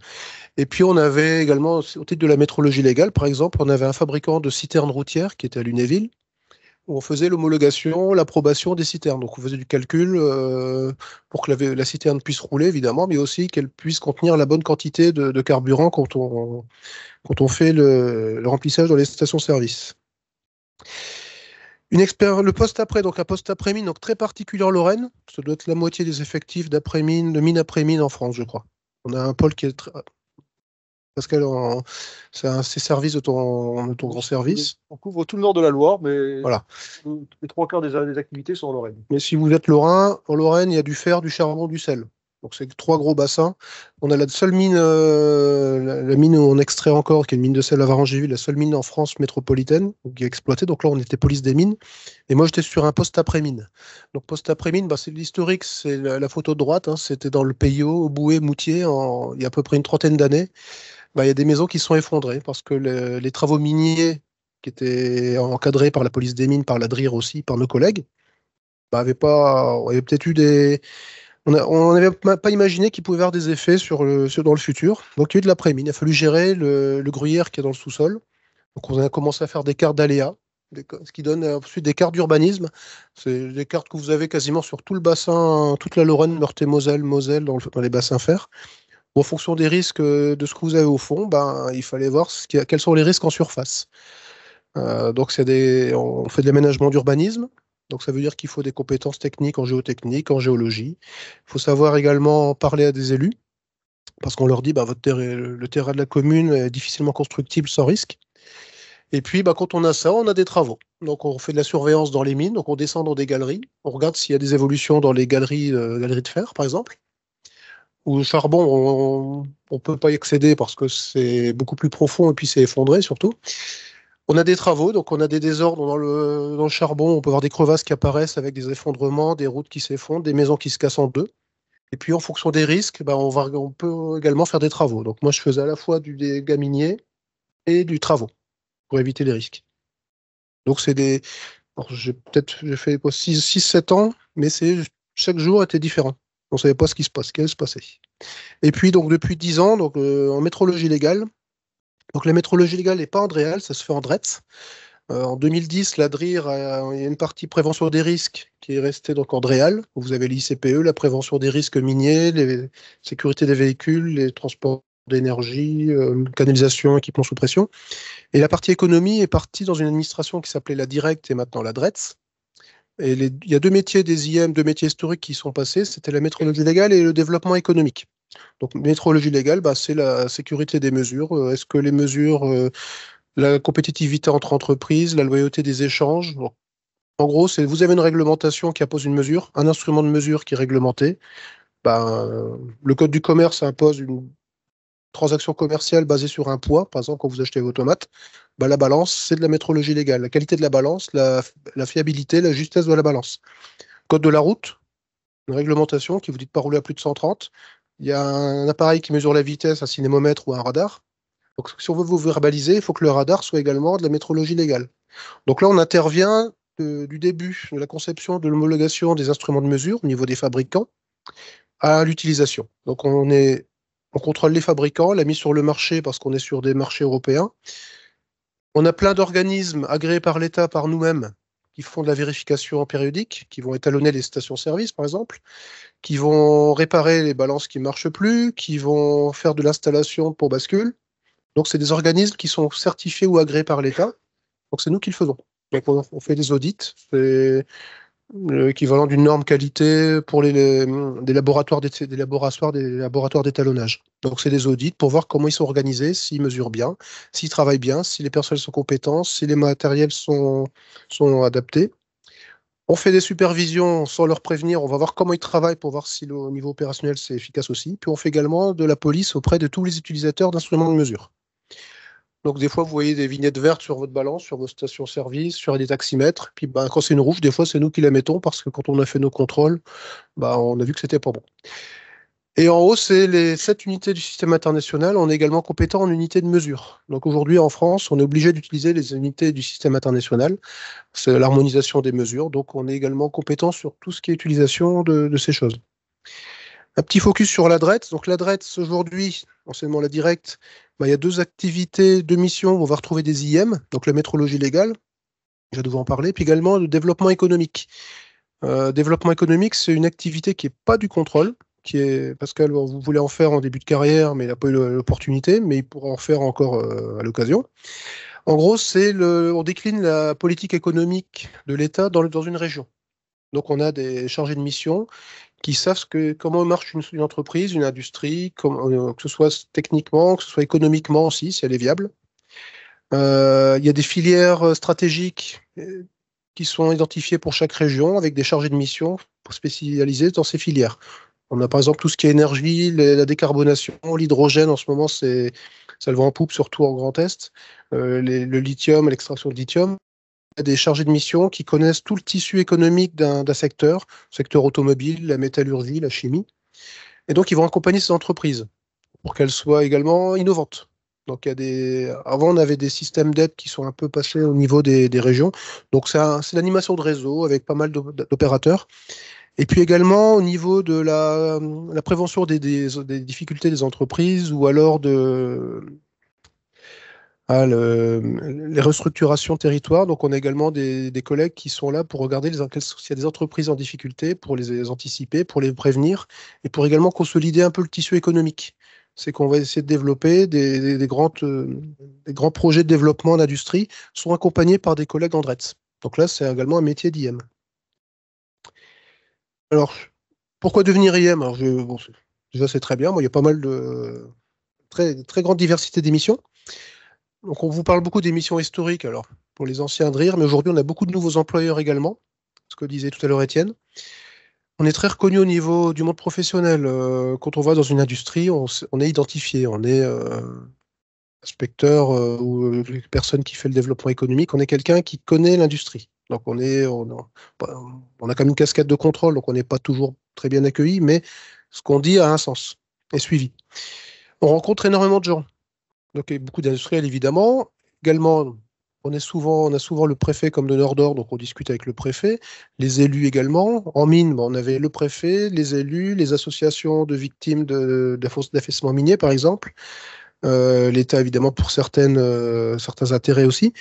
S4: Et puis on avait également, au titre de la métrologie légale, par exemple, on avait un fabricant de citernes routières qui était à Lunéville, où on faisait l'homologation, l'approbation des citernes. Donc on faisait du calcul pour que la citerne puisse rouler, évidemment, mais aussi qu'elle puisse contenir la bonne quantité de carburant quand on fait le remplissage dans les stations-service. Le poste après, donc un poste après-mine, donc très particulier en Lorraine. Ça doit être la moitié des effectifs d'après-mine, de mine après-mine en France, je crois. On a un pôle qui est Pascal, c'est un service de ton grand service.
S3: On couvre tout le nord de la Loire, mais
S4: Voilà.
S3: les 3 quarts des activités sont en Lorraine.
S4: Mais si vous êtes lorrain, en Lorraine, il y a du fer, du charbon, du sel. Donc c'est 3 gros bassins. On a la seule mine, la mine où on extrait encore, qui est une mine de sel à Varangéville, la seule mine en France métropolitaine qui est exploitée. Donc là, on était police des mines. Et moi, j'étais sur un poste après-mine. Donc poste après-mine, c'est l'historique, c'est la photo de droite. Hein, c'était dans le Peillot, au Bouet, Moutier, il y a à peu près une trentaine d'années. Il y a des maisons qui sont effondrées parce que les travaux miniers qui étaient encadrés par la police des mines, par la DRIR aussi, par nos collègues, on avait peut-être eu on n'avait pas imaginé qu'il pouvait y avoir des effets dans le futur. Donc il y a eu de l'après-mine. Il a fallu gérer le gruyère qui est dans le sous-sol. Donc on a commencé à faire des cartes d'aléas, ce qui donne ensuite des cartes d'urbanisme. C'est des cartes que vous avez quasiment sur tout le bassin, toute la Lorraine, Meurthe-et-Moselle, Moselle, dans les bassins fer. En fonction des risques de ce que vous avez au fond, il fallait voir quels sont les risques en surface. Donc on fait de l'aménagement d'urbanisme. Donc ça veut dire qu'il faut des compétences techniques en géotechnique, en géologie. Il faut savoir également parler à des élus, parce qu'on leur dit le terrain de la commune est difficilement constructible sans risque. Et puis quand on a ça, on a des travaux. Donc on fait de la surveillance dans les mines, donc on descend dans des galeries, on regarde s'il y a des évolutions dans les galeries de fer, par exemple. Ou le charbon, on ne peut pas y accéder parce que c'est beaucoup plus profond et puis c'est effondré surtout. On a des travaux, donc on a des désordres dans le charbon, on peut avoir des crevasses qui apparaissent avec des effondrements, des routes qui s'effondrent, des maisons qui se cassent en deux. Et puis en fonction des risques, on peut également faire des travaux. Donc moi je faisais à la fois du dégât minier et du travaux pour éviter les risques. Donc c'est des... J'ai fait 6-7 ans, mais chaque jour était différent. On ne savait pas ce qui allait se passer. Et puis, donc, depuis 10 ans, donc, en métrologie légale. Donc, la métrologie légale n'est pas en DREAL, ça se fait en DRETS. En 2010, la DRIR, il y a une partie prévention des risques qui est restée donc en DREAL, où vous avez l'ICPE, la prévention des risques miniers, les sécurité des véhicules, les transports d'énergie, canalisation, équipement sous pression. Et la partie économie est partie dans une administration qui s'appelait la DIRECT et maintenant la DRETS. Et il y a 2 métiers des IM, 2 métiers historiques qui sont passés, c'était la métrologie légale et le développement économique. Donc, métrologie légale, c'est la sécurité des mesures. Est-ce que les mesures, la compétitivité entre entreprises, la loyauté des échanges. Bon. En gros, vous avez une réglementation qui impose une mesure, un instrument de mesure qui est réglementé. Le code du commerce impose une transaction commerciale basée sur un poids. Par exemple, quand vous achetez vos tomates, la balance, c'est de la métrologie légale. La qualité de la balance, la fiabilité, la justesse de la balance. Code de la route, une réglementation qui vous dit de ne pas rouler à plus de 130. Il y a un appareil qui mesure la vitesse, un cinémomètre ou un radar. Donc, si on veut vous verbaliser, il faut que le radar soit également de la métrologie légale. Donc là, on intervient du début de la conception de l'homologation des instruments de mesure au niveau des fabricants à l'utilisation. Donc, on contrôle les fabricants, la mise sur le marché parce qu'on est sur des marchés européens. On a plein d'organismes agréés par l'État, par nous-mêmes, qui font de la vérification périodique, qui vont étalonner les stations-service, par exemple, qui vont réparer les balances qui ne marchent plus, qui vont faire de l'installation pour bascule. Donc, c'est des organismes qui sont certifiés ou agréés par l'État. Donc, c'est nous qui le faisons. Donc, on fait des audits. C'est l'équivalent d'une norme qualité pour des laboratoires d'étalonnage. Donc, c'est des audits pour voir comment ils sont organisés, s'ils mesurent bien, s'ils travaillent bien, si les personnels sont compétents, si les matériels sont adaptés. On fait des supervisions sans leur prévenir. On va voir comment ils travaillent pour voir si au niveau opérationnel, c'est efficace aussi. Puis, on fait également de la police auprès de tous les utilisateurs d'instruments de mesure. Donc, des fois, vous voyez des vignettes vertes sur votre balance, sur vos stations-service, sur des taximètres. Puis, quand c'est une rouge, des fois, c'est nous qui la mettons parce que quand on a fait nos contrôles, on a vu que c'était pas bon. Et en haut, c'est les 7 unités du système international. On est également compétent en unités de mesure. Donc, aujourd'hui, en France, on est obligé d'utiliser les unités du système international. C'est l'harmonisation des mesures. Donc, on est également compétent sur tout ce qui est utilisation de ces choses. Un petit focus sur la DRETS. Donc la DRETS, aujourd'hui, enseignement la directe, il y a 2 activités, 2 missions où on va retrouver des IM, donc la métrologie légale, je vais vous en parler, puis également le développement économique. Développement économique, c'est une activité qui n'est pas du contrôle, qui est Pascal, vous voulez en faire en début de carrière, mais il n'a pas eu l'opportunité, mais il pourra en faire encore à l'occasion. En gros, on décline la politique économique de l'État dans une région. Donc on a des chargés de mission qui savent comment marche une entreprise, une industrie, que ce soit techniquement, que ce soit économiquement aussi, si elle est viable. Il y a des filières stratégiques qui sont identifiées pour chaque région avec des chargés de mission spécialisés dans ces filières. On a par exemple tout ce qui est énergie, la décarbonation, l'hydrogène en ce moment, ça le vend en poupe, surtout en Grand Est, le lithium, l'extraction de lithium. Il y a des chargés de mission qui connaissent tout le tissu économique d'un secteur automobile, la métallurgie, la chimie. Et donc, ils vont accompagner ces entreprises pour qu'elles soient également innovantes. Donc, avant, on avait des systèmes d'aide qui sont un peu passés au niveau des régions. Donc, c'est l'animation de réseau avec pas mal d'opérateurs. Et puis également, au niveau de la prévention des difficultés des entreprises ou alors les restructurations territoire. Donc, on a également des collègues qui sont là pour regarder s'il y a des entreprises en difficulté, pour les anticiper, pour les prévenir et pour également consolider un peu le tissu économique. C'est qu'on va essayer de développer des grands projets de développement en industrie sont accompagnés par des collègues en DRETS. Donc là, c'est également un métier d'IM. Alors, pourquoi devenir IM? Alors, déjà, c'est très bien. Moi, il y a pas mal de très, très grande diversité d'émissions. Donc, on vous parle beaucoup d'émissions historiques, alors, pour les anciens de rire, mais aujourd'hui, on a beaucoup de nouveaux employeurs également, ce que disait tout à l'heure Étienne. On est très reconnu au niveau du monde professionnel. Quand on va dans une industrie, on est identifié, on est inspecteur ou personne qui fait le développement économique, on est quelqu'un qui connaît l'industrie. Donc, on a quand même une casquette de contrôle, donc on n'est pas toujours très bien accueilli, mais ce qu'on dit a un sens, est suivi. On rencontre énormément de gens. Donc, il y a beaucoup d'industriels, évidemment. Également, on a souvent le préfet comme donneur d'ordre, donc on discute avec le préfet. Les élus également. En mine, on avait le préfet, les élus, les associations de victimes d'affaissement minier, par exemple. L'État, évidemment, pour certains intérêts aussi.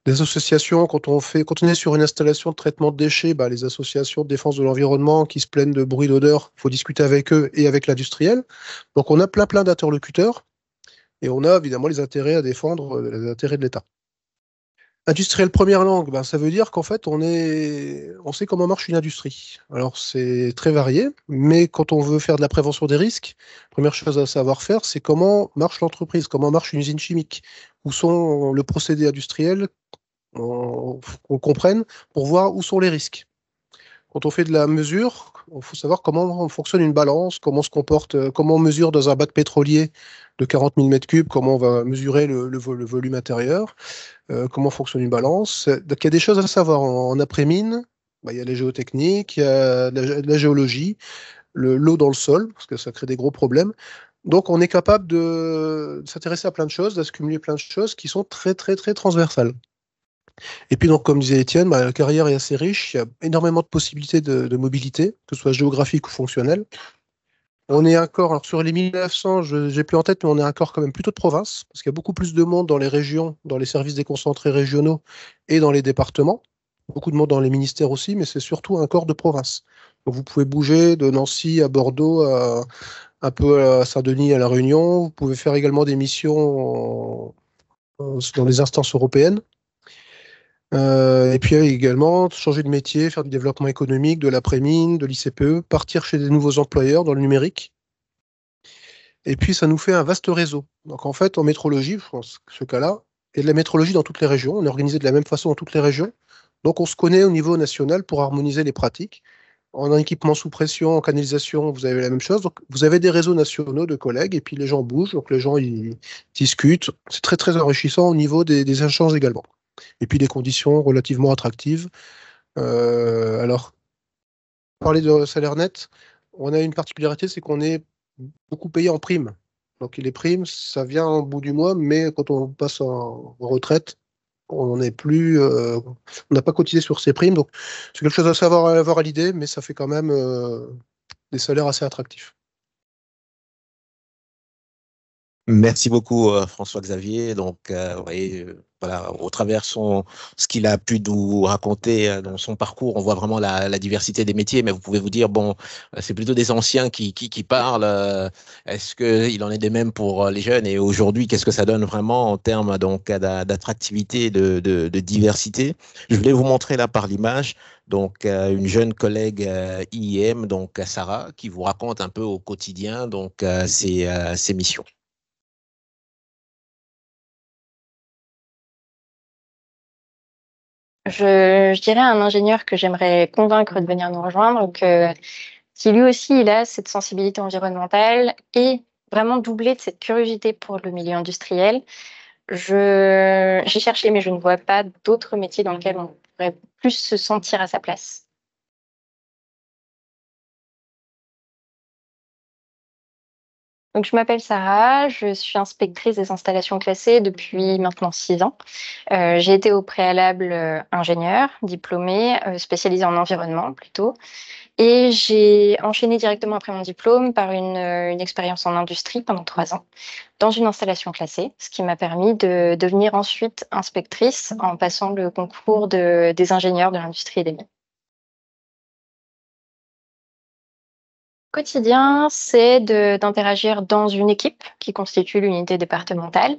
S4: Des associations, quand on est sur une installation de traitement de déchets, les associations de défense de l'environnement qui se plaignent de bruit, d'odeur, il faut discuter avec eux et avec l'industriel. Donc, on a plein d'interlocuteurs. Et on a évidemment les intérêts à défendre, les intérêts de l'État. Industriel première langue, ça veut dire qu'en fait, on sait comment marche une industrie. Alors, c'est très varié, mais quand on veut faire de la prévention des risques, première chose à savoir faire, c'est comment marche l'entreprise, comment marche une usine chimique, où sont le procédé industriel, qu'on comprenne, pour voir où sont les risques. Quand on fait de la mesure, il faut savoir comment fonctionne une balance, comment on se comporte, comment on mesure dans un bac pétrolier de 40 000 m3, comment on va mesurer le volume intérieur, comment fonctionne une balance. Donc, il y a des choses à savoir. En après-mine, il y a les géotechniques, il y a la géologie, l'eau dans le sol, parce que ça crée des gros problèmes. Donc, on est capable de s'intéresser à plein de choses, d'accumuler plein de choses qui sont très, très, très transversales. Et puis, donc, comme disait Étienne, la carrière est assez riche. Il y a énormément de possibilités de mobilité, que ce soit géographique ou fonctionnelle. On est encore, alors sur les 1900, j'ai plus en tête, mais on est encore quand même plutôt de province, parce qu'il y a beaucoup plus de monde dans les régions, dans les services déconcentrés régionaux et dans les départements. Beaucoup de monde dans les ministères aussi, mais c'est surtout un corps de province. Donc, vous pouvez bouger de Nancy à Bordeaux, un peu à Saint-Denis, à La Réunion. Vous pouvez faire également des missions dans les instances européennes. Et puis également changer de métier, faire du développement économique, de l'après-mine, de l'ICPE, partir chez des nouveaux employeurs dans le numérique. Et puis ça nous fait un vaste réseau. Donc en fait, en métrologie, je pense que ce cas-là, et de la métrologie dans toutes les régions, on est organisé de la même façon dans toutes les régions. Donc on se connaît au niveau national pour harmoniser les pratiques. En équipement sous pression, en canalisation, vous avez la même chose. Donc vous avez des réseaux nationaux de collègues et puis les gens bougent, donc les gens ils discutent. C'est très très enrichissant au niveau des échanges également. Et puis des conditions relativement attractives. Alors, parler de salaire net, on a une particularité, c'est qu'on est beaucoup payé en primes. Donc les primes, ça vient au bout du mois, mais quand on passe en retraite, on n'a pas cotisé sur ces primes. Donc c'est quelque chose à savoir, à avoir à l'idée, mais ça fait quand même des salaires assez attractifs.
S2: Merci beaucoup, François-Xavier. Donc, vous voyez, voilà, au travers ce qu'il a pu nous raconter dans son parcours, on voit vraiment la diversité des métiers. Mais vous pouvez vous dire, bon, c'est plutôt des anciens qui parlent. Est-ce qu'il en est de même pour les jeunes? Et aujourd'hui, qu'est-ce que ça donne vraiment en termes donc d'attractivité, de diversité? Je voulais vous montrer là par l'image. Donc, une jeune collègue IIM, donc Sarah, qui vous raconte un peu au quotidien donc ses missions.
S5: Je dirais à un ingénieur que j'aimerais convaincre de venir nous rejoindre, si lui aussi il a cette sensibilité environnementale et vraiment doublé de cette curiosité pour le milieu industriel. J'ai cherché, mais je ne vois pas d'autres métiers dans lesquels on pourrait plus se sentir à sa place. Donc, je m'appelle Sarah, je suis inspectrice des installations classées depuis maintenant 6 ans. J'ai été au préalable ingénieur, diplômée, spécialisée en environnement plutôt. Et j'ai enchaîné directement après mon diplôme par une expérience en industrie pendant 3 ans, dans une installation classée, ce qui m'a permis de devenir ensuite inspectrice en passant le concours des ingénieurs de l'industrie et des mines. Quotidien, c'est d'interagir dans une équipe qui constitue l'unité départementale.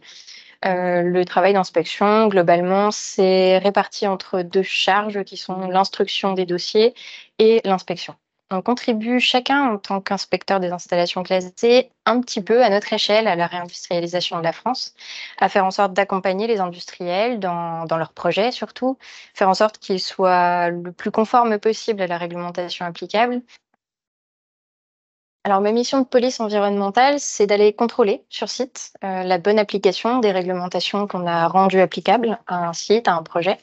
S5: Le travail d'inspection, globalement, c'est réparti entre 2 charges qui sont l'instruction des dossiers et l'inspection. On contribue chacun en tant qu'inspecteur des installations classées un petit peu à notre échelle à la réindustrialisation de la France, à faire en sorte d'accompagner les industriels dans leurs projets surtout, faire en sorte qu'ils soient le plus conformes possible à la réglementation applicable. Alors, ma mission de police environnementale, c'est d'aller contrôler sur site la bonne application des réglementations qu'on a rendues applicables à un site, à un projet.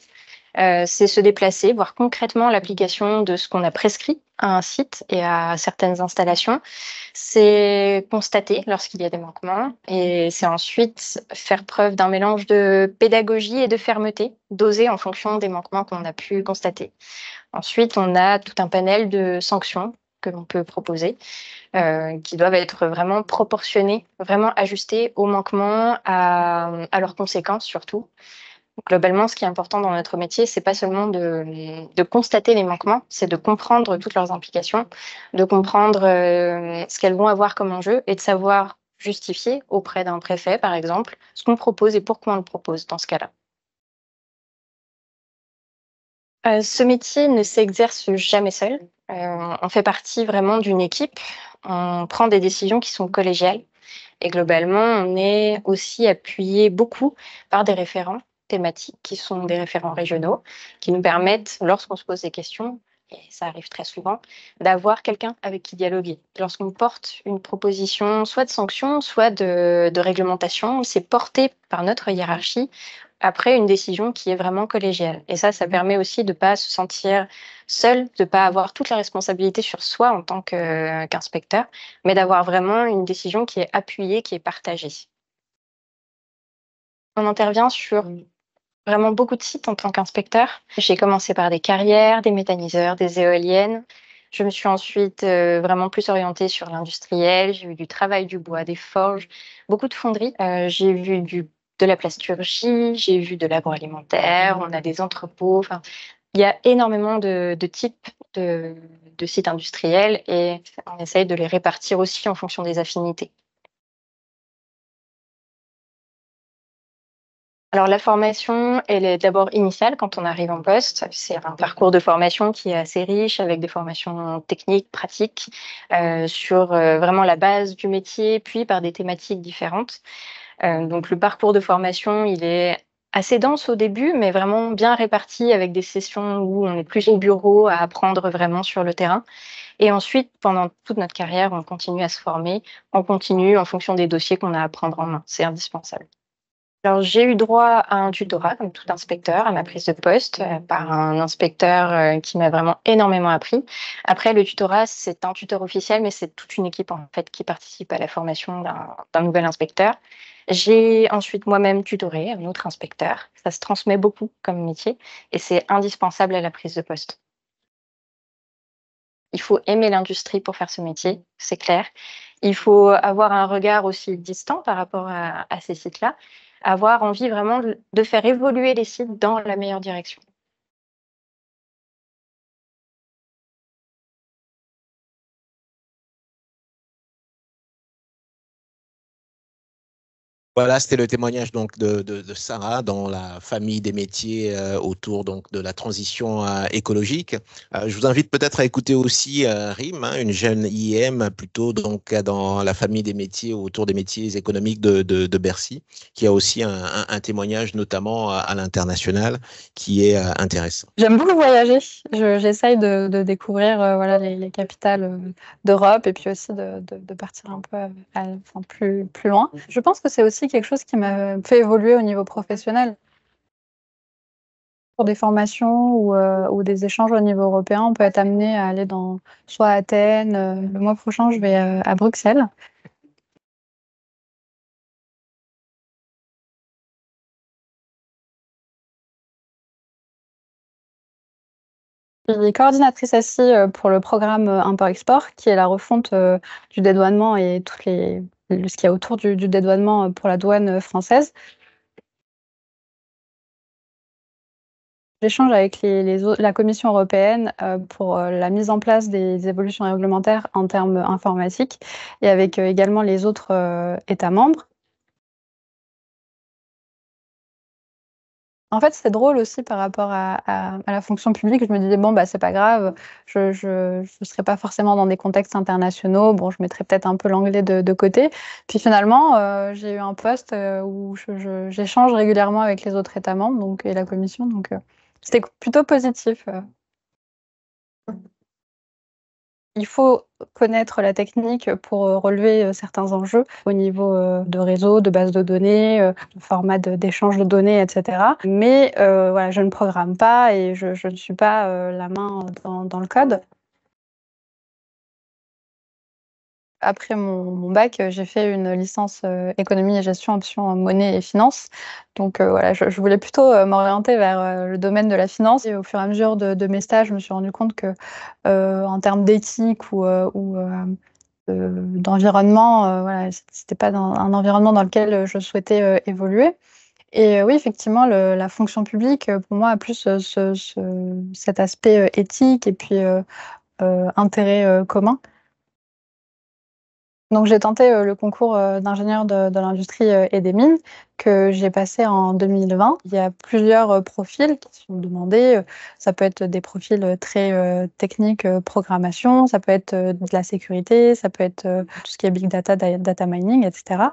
S5: C'est se déplacer, voir concrètement l'application de ce qu'on a prescrit à un site et à certaines installations. C'est constater lorsqu'il y a des manquements et c'est ensuite faire preuve d'un mélange de pédagogie et de fermeté, dosé en fonction des manquements qu'on a pu constater. Ensuite, on a tout un panel de sanctions que l'on peut proposer, qui doivent être vraiment proportionnées, vraiment ajustées aux manquements, à leurs conséquences surtout. Globalement, ce qui est important dans notre métier, c'est pas seulement de constater les manquements, c'est de comprendre toutes leurs implications, de comprendre ce qu'elles vont avoir comme enjeu et de savoir justifier auprès d'un préfet, par exemple, ce qu'on propose et pourquoi on le propose dans ce cas-là. Ce métier ne s'exerce jamais seul. On fait partie vraiment d'une équipe. On prend des décisions qui sont collégiales et globalement, on est aussi appuyé beaucoup par des référents thématiques qui sont des référents régionaux qui nous permettent, lorsqu'on se pose des questions, et ça arrive très souvent, d'avoir quelqu'un avec qui dialoguer. Lorsqu'on porte une proposition soit de sanction, soit de réglementation, c'est porté par notre hiérarchie après une décision qui est vraiment collégiale. Et ça permet aussi de ne pas se sentir seul, de ne pas avoir toute la responsabilité sur soi en tant qu'inspecteur, mais d'avoir vraiment une décision qui est appuyée, qui est partagée. On intervient sur vraiment beaucoup de sites en tant qu'inspecteur. J'ai commencé par des carrières, des méthaniseurs, des éoliennes. Je me suis ensuite vraiment plus orientée sur l'industriel. J'ai eu du travail du bois, des forges, beaucoup de fonderies. J'ai vu de la plasturgie, j'ai vu de l'agroalimentaire, on a des entrepôts. Enfin, il y a énormément de types de sites industriels et on essaye de les répartir aussi en fonction des affinités. Alors la formation, elle est d'abord initiale quand on arrive en poste. C'est un parcours de formation qui est assez riche avec des formations techniques, pratiques, sur vraiment la base du métier, puis par des thématiques différentes. Donc le parcours de formation, il est assez dense au début, mais vraiment bien réparti avec des sessions où on est plus au bureau à apprendre vraiment sur le terrain. Et ensuite, pendant toute notre carrière, on continue à se former, on continue en fonction des dossiers qu'on a à prendre en main. C'est indispensable. Alors, j'ai eu droit à un tutorat, comme tout inspecteur, à ma prise de poste, par un inspecteur qui m'a vraiment énormément appris. Après, le tutorat, c'est un tuteur officiel, mais c'est toute une équipe en fait qui participe à la formation d'un nouvel inspecteur. J'ai ensuite moi-même tutoré un autre inspecteur. Ça se transmet beaucoup comme métier et c'est indispensable à la prise de poste. Il faut aimer l'industrie pour faire ce métier, c'est clair. Il faut avoir un regard aussi distant par rapport à ces sites-là, avoir envie vraiment de faire évoluer les sites dans la meilleure direction.
S2: Voilà, c'était le témoignage donc de Sarah dans la famille des métiers autour donc de la transition écologique. Je vous invite peut-être à écouter aussi Rim, hein, une jeune IM plutôt donc dans la famille des métiers autour des métiers économiques de Bercy, qui a aussi un témoignage notamment à l'international qui est intéressant.
S6: J'aime beaucoup voyager. J'essaye de découvrir voilà, les capitales d'Europe et puis aussi de partir un peu enfin, plus loin. Je pense que c'est aussi quelque chose qui m'a fait évoluer au niveau professionnel. Pour des formations ou des échanges au niveau européen, on peut être amené à aller dans soit Athènes. Le mois prochain, je vais à Bruxelles. Je suis coordinatrice ASSI pour le programme Import-Export, qui est la refonte du dédouanement et ce qu'il y a autour du dédouanement pour la douane française. J'échange avec la Commission européenne pour la mise en place des évolutions réglementaires en termes informatiques et avec également les autres États membres. En fait, c'est drôle aussi par rapport à la fonction publique. Je me disais, bon, bah, c'est pas grave, je serai pas forcément dans des contextes internationaux. Bon, je mettrai peut-être un peu l'anglais de côté. Puis finalement, j'ai eu un poste où j'échange régulièrement avec les autres États membres donc, et la Commission. Donc, c'était plutôt positif. Il faut connaître la technique pour relever certains enjeux au niveau de réseau, de base de données, de format d'échange de données, etc. Mais voilà, je ne programme pas et je ne suis pas la main dans le code. Après mon bac, j'ai fait une licence économie et gestion option monnaie et finance. Donc voilà, je voulais plutôt m'orienter vers le domaine de la finance. Et au fur et à mesure de mes stages, je me suis rendu compte que en termes d'éthique ou d'environnement, voilà, c'était pas un environnement dans lequel je souhaitais évoluer. Et oui, effectivement, la fonction publique, pour moi, a plus cet aspect éthique et puis intérêt commun. Donc j'ai tenté le concours d'ingénieur de l'industrie et des mines que j'ai passé en 2020. Il y a plusieurs profils qui sont demandés. Ça peut être des profils très techniques, programmation, ça peut être de la sécurité, ça peut être tout ce qui est big data, data mining, etc.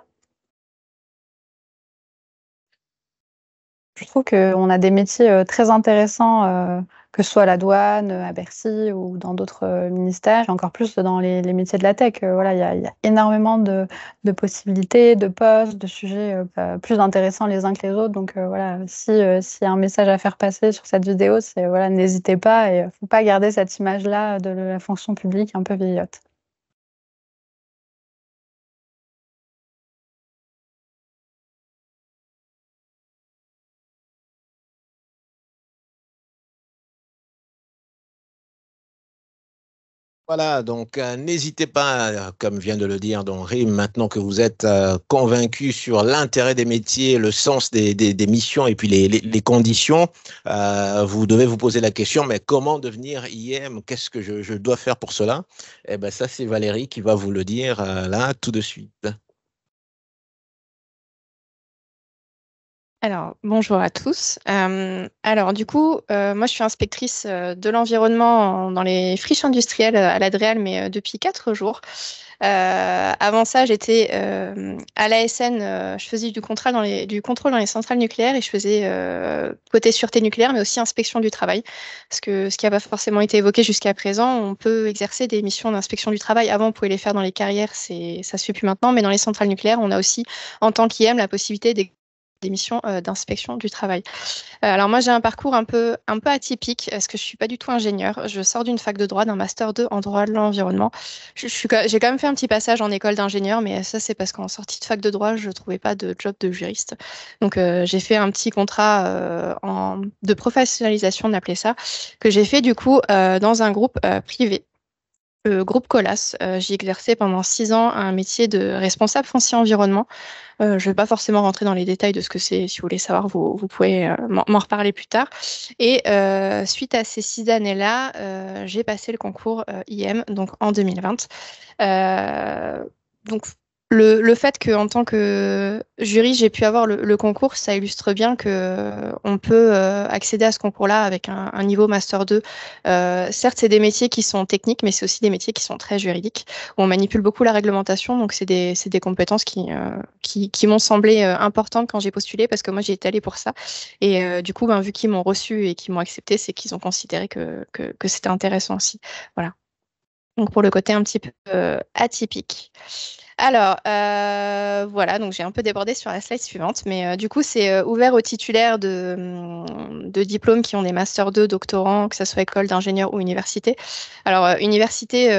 S6: Je trouve qu'on a des métiers très intéressants, que ce soit à la douane, à Bercy ou dans d'autres ministères, et encore plus dans les métiers de la tech. Voilà, il y a énormément de possibilités, de postes, de sujets plus intéressants les uns que les autres. Donc voilà, s'il y a un message à faire passer sur cette vidéo, c'est voilà, n'hésitez pas et faut pas garder cette image-là de la fonction publique un peu vieillotte.
S2: Voilà, donc n'hésitez pas, comme vient de le dire Don Rim, maintenant que vous êtes convaincu sur l'intérêt des métiers, le sens des missions et puis les conditions, vous devez vous poser la question, mais comment devenir IM? Qu'est-ce que je dois faire pour cela? Eh bien, ça, c'est Valérie qui va vous le dire là tout de suite.
S7: Alors, bonjour à tous. Alors, du coup, moi, je suis inspectrice de l'environnement dans les friches industrielles à l'Adréal, mais depuis 4 jours. Avant ça, j'étais à l'ASN, je faisais du contrôle dans les centrales nucléaires et je faisais côté sûreté nucléaire, mais aussi inspection du travail. Parce que ce qui n'a pas forcément été évoqué jusqu'à présent, on peut exercer des missions d'inspection du travail. Avant, on pouvait les faire dans les carrières, ça se fait plus maintenant, mais dans les centrales nucléaires, on a aussi, en tant qu'IM, la possibilité des missions d'inspection du travail. Alors moi, j'ai un parcours un peu atypique parce que je suis pas du tout ingénieure. Je sors d'une fac de droit, d'un master 2 en droit de l'environnement. J'ai quand même fait un petit passage en école d'ingénieur, mais ça, c'est parce qu'en sortie de fac de droit, je trouvais pas de job de juriste. Donc, j'ai fait un petit contrat de professionnalisation, on appelait ça, que j'ai fait du coup dans un groupe privé. le groupe Colas. J'y exerçais pendant 6 ans un métier de responsable foncier environnement. Je ne vais pas forcément rentrer dans les détails de ce que c'est. Si vous voulez savoir, vous pouvez m'en reparler plus tard. Et suite à ces 6 années-là, j'ai passé le concours IM donc en 2020. Donc le fait qu'en tant que jury, j'ai pu avoir le concours, ça illustre bien qu'on peut accéder à ce concours-là avec un niveau Master 2. Certes, c'est des métiers qui sont techniques, mais c'est aussi des métiers qui sont très juridiques, où on manipule beaucoup la réglementation. Donc, c'est des compétences qui m'ont semblé importantes quand j'ai postulé, parce que moi, j'y étais allée pour ça. Et du coup, vu qu'ils m'ont reçu et qu'ils m'ont accepté, c'est qu'ils ont considéré que c'était intéressant aussi. Voilà. Donc, pour le côté un petit peu atypique. Alors, voilà, donc j'ai un peu débordé sur la slide suivante, mais du coup, c'est ouvert aux titulaires de diplômes qui ont des Master 2, doctorants, que ce soit école d'ingénieur ou université. Alors, université,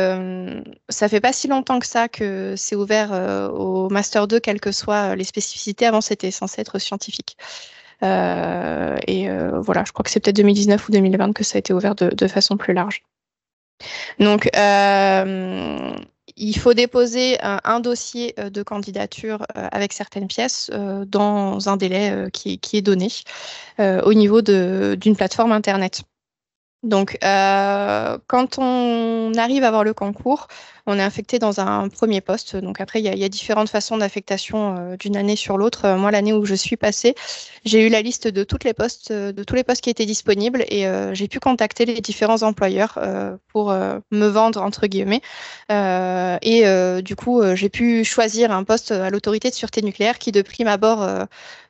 S7: ça fait pas si longtemps que ça que c'est ouvert au Master 2, quelles que soient les spécificités. Avant, c'était censé être scientifique. Voilà, je crois que c'est peut-être 2019 ou 2020 que ça a été ouvert de façon plus large. Donc, il faut déposer un dossier de candidature avec certaines pièces dans un délai qui est donné au niveau d'une plateforme Internet. Donc, quand on arrive à avoir le concours, on est affecté dans un premier poste. Donc après, il y a différentes façons d'affectation d'une année sur l'autre. Moi, l'année où je suis passée, j'ai eu la liste de tous les postes qui étaient disponibles et j'ai pu contacter les différents employeurs pour me vendre, entre guillemets. Du coup, j'ai pu choisir un poste à l'autorité de sûreté nucléaire qui, de prime abord,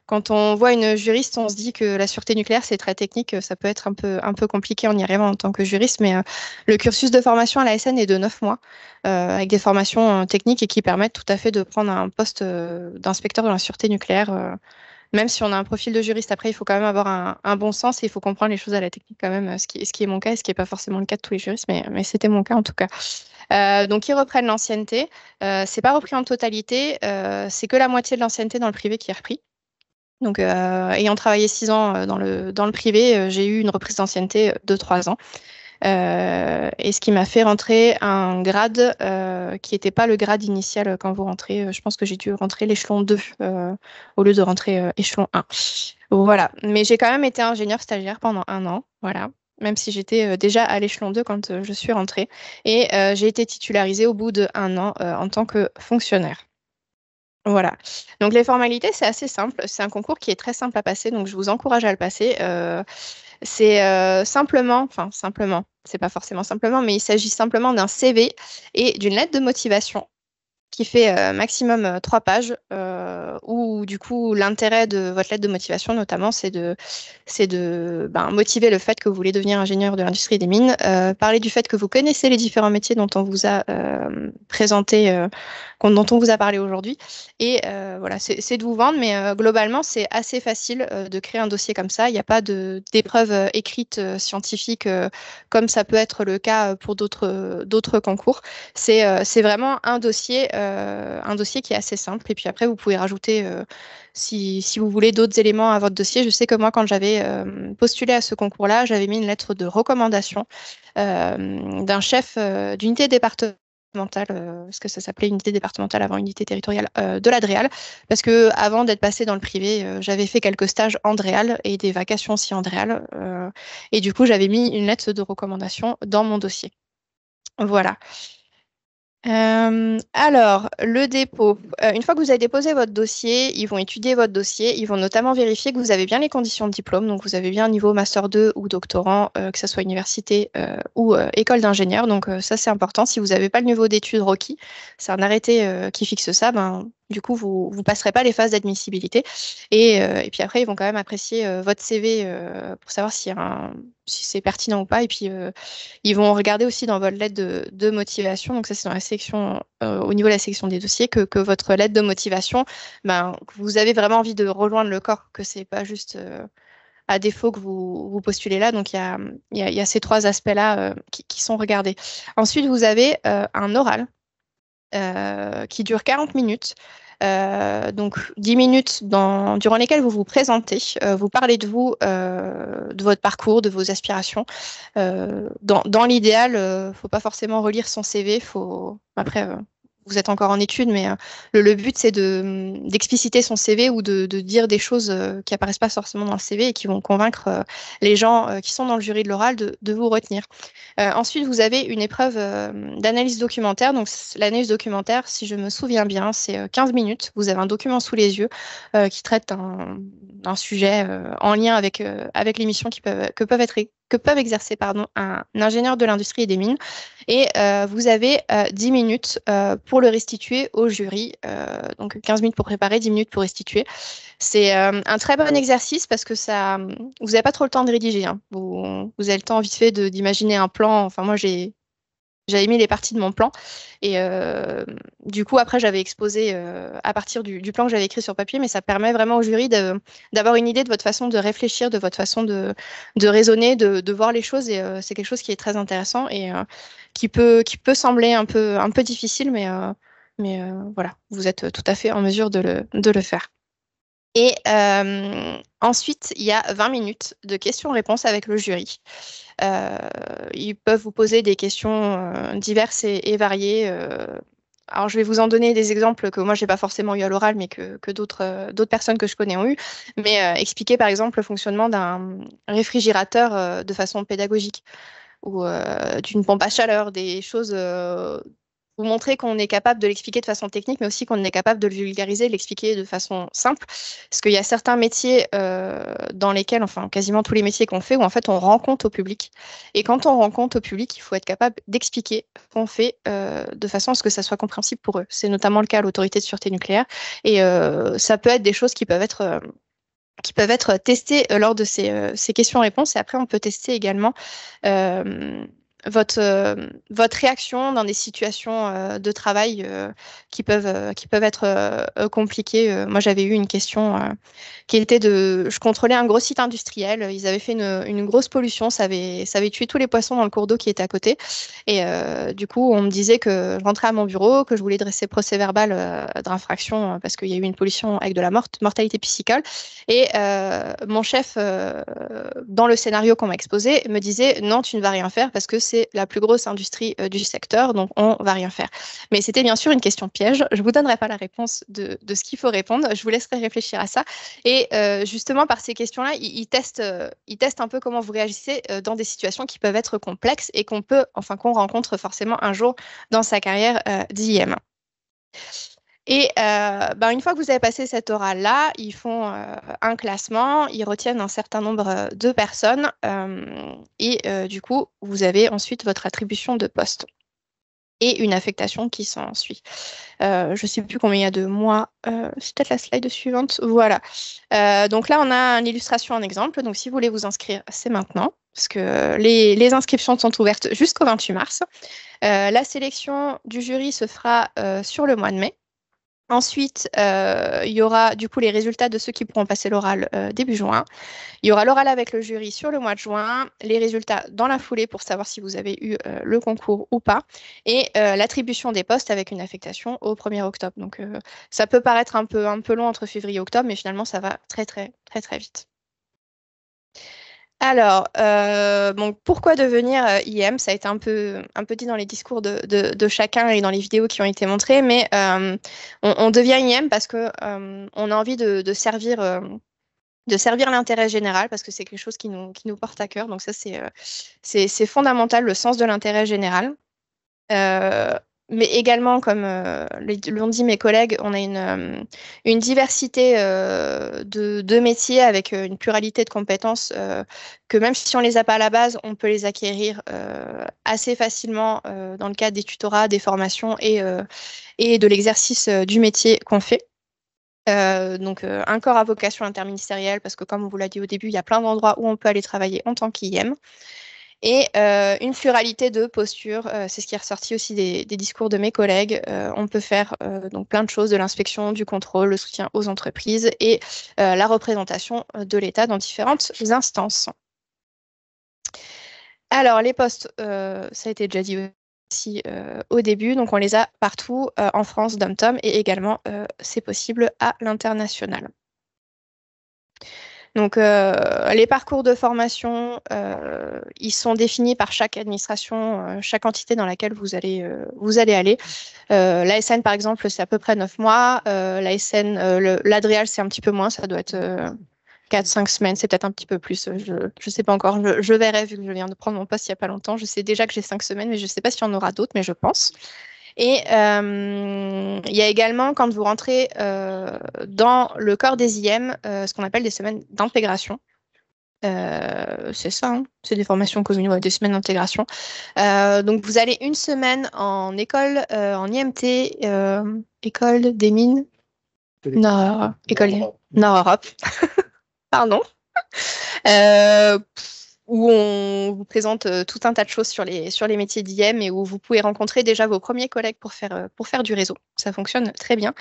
S7: quand on voit une juriste, on se dit que la sûreté nucléaire, c'est très technique, ça peut être un peu compliqué en y arrivant en tant que juriste, mais le cursus de formation à l'ASN est de 9 mois, avec des formations techniques et qui permettent tout à fait de prendre un poste d'inspecteur de la sûreté nucléaire. Même si on a un profil de juriste, après, il faut quand même avoir un bon sens et il faut comprendre les choses à la technique quand même, ce qui est mon cas et ce qui n'est pas forcément le cas de tous les juristes, mais c'était mon cas en tout cas. Donc, ils reprennent l'ancienneté. C'est pas repris en totalité, c'est que la moitié de l'ancienneté dans le privé qui est repris. Donc, ayant travaillé 6 ans dans le privé, j'ai eu une reprise d'ancienneté de 3 ans. Et ce qui m'a fait rentrer un grade qui n'était pas le grade initial quand vous rentrez. Je pense que j'ai dû rentrer l'échelon 2 au lieu de rentrer échelon 1. Voilà. Mais j'ai quand même été ingénieur stagiaire pendant 1 an. Voilà. Même si j'étais déjà à l'échelon 2 quand je suis rentrée. Et j'ai été titularisée au bout de 1 an en tant que fonctionnaire. Voilà. Donc les formalités, c'est assez simple. C'est un concours qui est très simple à passer, donc je vous encourage à le passer. C'est simplement, c'est pas forcément simplement, mais il s'agit simplement d'un CV et d'une lettre de motivation qui fait maximum 3 pages, où du coup l'intérêt de votre lettre de motivation notamment c'est de motiver le fait que vous voulez devenir ingénieur de l'industrie des mines, parler du fait que vous connaissez les différents métiers dont on vous a dont on vous a parlé aujourd'hui, et voilà, c'est de vous vendre, mais globalement c'est assez facile de créer un dossier comme ça. Il n'y a pas d'épreuve écrite scientifique comme ça peut être le cas pour d'autres concours. C'est vraiment un dossier qui est assez simple. Et puis après, vous pouvez rajouter, si vous voulez, d'autres éléments à votre dossier. Je sais que moi, quand j'avais postulé à ce concours-là, j'avais mis une lettre de recommandation d'un chef d'unité départementale, parce que ça s'appelait unité départementale avant unité territoriale de la DREAL, parce que avant d'être passée dans le privé, j'avais fait quelques stages en DREAL et des vacations aussi en DREAL. Et du coup, j'avais mis une lettre de recommandation dans mon dossier. Voilà. Alors, le dépôt. Une fois que vous avez déposé votre dossier, ils vont étudier votre dossier. Ils vont notamment vérifier que vous avez bien les conditions de diplôme. Donc, vous avez bien un niveau Master 2 ou doctorant, que ce soit université ou école d'ingénieur. Donc, ça, c'est important. Si vous n'avez pas le niveau d'études requis, c'est un arrêté qui fixe ça. Du coup, vous ne passerez pas les phases d'admissibilité. Et puis après, ils vont quand même apprécier votre CV pour savoir si c'est pertinent ou pas. Et puis, ils vont regarder aussi dans votre lettre de motivation. Donc ça, c'est dans la section, au niveau de la section des dossiers, que votre lettre de motivation, que vous avez vraiment envie de rejoindre le corps, que c'est pas juste à défaut que vous postulez là. Donc, il y a ces 3 aspects-là qui sont regardés. Ensuite, vous avez un oral qui dure 40 minutes. Donc 10 minutes durant lesquelles vous vous présentez, vous parlez de vous, de votre parcours, de vos aspirations. Dans l'idéal, faut pas forcément relire son CV, après vous êtes encore en études, mais le but c'est d'expliciter son CV ou de dire des choses qui apparaissent pas forcément dans le CV et qui vont convaincre les gens qui sont dans le jury de l'oral de vous retenir. Ensuite, vous avez une épreuve d'analyse documentaire. Donc, l'analyse documentaire, si je me souviens bien, c'est 15 minutes. Vous avez un document sous les yeux qui traite un sujet en lien avec l'émission que peuvent exercer un ingénieur de l'industrie et des mines. Et vous avez 10 minutes pour le restituer au jury. Donc 15 minutes pour préparer, 10 minutes pour restituer. C'est un très bon exercice parce que vous n'avez pas trop le temps de rédiger. Hein. Vous avez le temps vite fait d'imaginer un plan. Enfin, moi, j'avais mis les parties de mon plan. Et du coup, après, j'avais exposé à partir du plan que j'avais écrit sur papier, mais ça permet vraiment au jury d'avoir une idée de votre façon de réfléchir, de votre façon de raisonner, de voir les choses. Et c'est quelque chose qui est très intéressant et qui peut sembler un peu difficile, mais voilà, vous êtes tout à fait en mesure de le faire. Et ensuite, il y a 20 minutes de questions-réponses avec le jury. Ils peuvent vous poser des questions diverses et variées. Alors, je vais vous en donner des exemples que moi, je n'ai pas forcément eu à l'oral, mais que d'autres personnes que je connais ont eu. Mais expliquer, par exemple, le fonctionnement d'un réfrigérateur de façon pédagogique ou d'une pompe à chaleur, des choses vous montrer qu'on est capable de l'expliquer de façon technique, mais aussi qu'on est capable de le vulgariser, de l'expliquer de façon simple. Parce qu'il y a certains métiers dans lesquels, enfin quasiment tous les métiers qu'on fait, où en fait on rend compte au public. Et quand on rend compte au public, il faut être capable d'expliquer ce qu'on fait de façon à ce que ça soit compréhensible pour eux. C'est notamment le cas à l'autorité de sûreté nucléaire. Et ça peut être des choses qui peuvent être testées lors de ces questions-réponses. Et après, on peut tester également votre réaction dans des situations de travail qui peuvent être compliquées. Moi, j'avais eu une question qui était je contrôlais un gros site industriel. Ils avaient fait une grosse pollution. Ça avait tué tous les poissons dans le cours d'eau qui était à côté. Et du coup, on me disait que je rentrais à mon bureau, que je voulais dresser procès-verbal d'infraction parce qu'il y a eu une pollution avec de la mortalité piscicole. Et mon chef, dans le scénario qu'on m'a exposé, me disait non, tu ne vas rien faire parce que c'est la plus grosse industrie du secteur, donc on va rien faire. Mais c'était bien sûr une question piège. Je ne vous donnerai pas la réponse de ce qu'il faut répondre. Je vous laisserai réfléchir à ça. Et justement, par ces questions-là, ils testent un peu comment vous réagissez dans des situations qui peuvent être complexes et qu'on rencontre forcément un jour dans sa carrière d'IM. Et une fois que vous avez passé cette orale-là, ils font un classement, ils retiennent un certain nombre de personnes et du coup, vous avez ensuite votre attribution de poste et une affectation qui s'ensuit. Je ne sais plus combien il y a de mois, c'est peut-être la slide suivante. Voilà. Donc là, on a une illustration, un exemple. Donc si vous voulez vous inscrire, c'est maintenant, parce que les inscriptions sont ouvertes jusqu'au 28 mars. La sélection du jury se fera sur le mois de mai. Ensuite, il y aura du coup les résultats de ceux qui pourront passer l'oral début juin. Il y aura l'oral avec le jury sur le mois de juin, les résultats dans la foulée pour savoir si vous avez eu le concours ou pas, et l'attribution des postes avec une affectation au 1er octobre. Donc ça peut paraître un peu long entre février et octobre, mais finalement ça va très très très très vite. Alors, pourquoi devenir IM? Ça a été un peu dit dans les discours de chacun et dans les vidéos qui ont été montrées, mais on devient IM parce que on a envie de servir l'intérêt général, parce que c'est quelque chose qui nous porte à cœur. Donc ça, c'est fondamental, le sens de l'intérêt général. Mais également, comme l'ont dit mes collègues, on a une diversité de métiers avec une pluralité de compétences que même si on ne les a pas à la base, on peut les acquérir assez facilement dans le cadre des tutorats, des formations et de l'exercice du métier qu'on fait. Donc un corps à vocation interministérielle, parce que comme on vous l'a dit au début, il y a plein d'endroits où on peut aller travailler en tant qu'IM. Et une pluralité de postures, c'est ce qui est ressorti aussi des discours de mes collègues. On peut faire donc plein de choses, de l'inspection, du contrôle, le soutien aux entreprises et la représentation de l'État dans différentes instances. Alors, les postes, ça a été déjà dit au début. Donc, on les a partout en France, dom-tom, et également, c'est possible à l'international. Donc, les parcours de formation, ils sont définis par chaque administration, chaque entité dans laquelle vous allez aller. L'ASN, par exemple, c'est à peu près 9 mois. L'Adréal, c'est un petit peu moins, ça doit être 4-5 semaines, c'est peut-être un petit peu plus. Je ne sais pas encore. Je verrai, vu que je viens de prendre mon poste il n'y a pas longtemps. Je sais déjà que j'ai 5 semaines, mais je ne sais pas s'il y en aura d'autres, mais je pense. Et il y a également, quand vous rentrez dans le corps des IM, ce qu'on appelle des semaines d'intégration. C'est ça, hein, c'est des formations communes, ouais, des semaines d'intégration. Donc, vous allez une semaine en école, en IMT, école des mines, école Nord-Europe, pardon. Où on vous présente tout un tas de choses sur les métiers d'IM et où vous pouvez rencontrer déjà vos premiers collègues pour faire du réseau. Ça fonctionne très bien.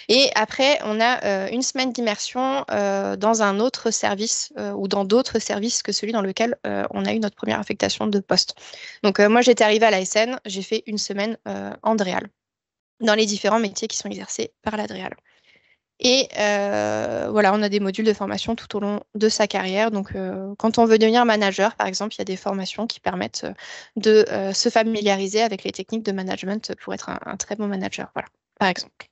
S7: Et après, on a une semaine d'immersion dans un autre service ou dans d'autres services que celui dans lequel on a eu notre première affectation de poste. Donc, moi, j'étais arrivée à l'ASN, j'ai fait une semaine en DREAL, dans les différents métiers qui sont exercés par la DREAL. Et voilà, on a des modules de formation tout au long de sa carrière. Donc, quand on veut devenir manager, par exemple, il y a des formations qui permettent de se familiariser avec les techniques de management pour être un très bon manager. Voilà, par exemple.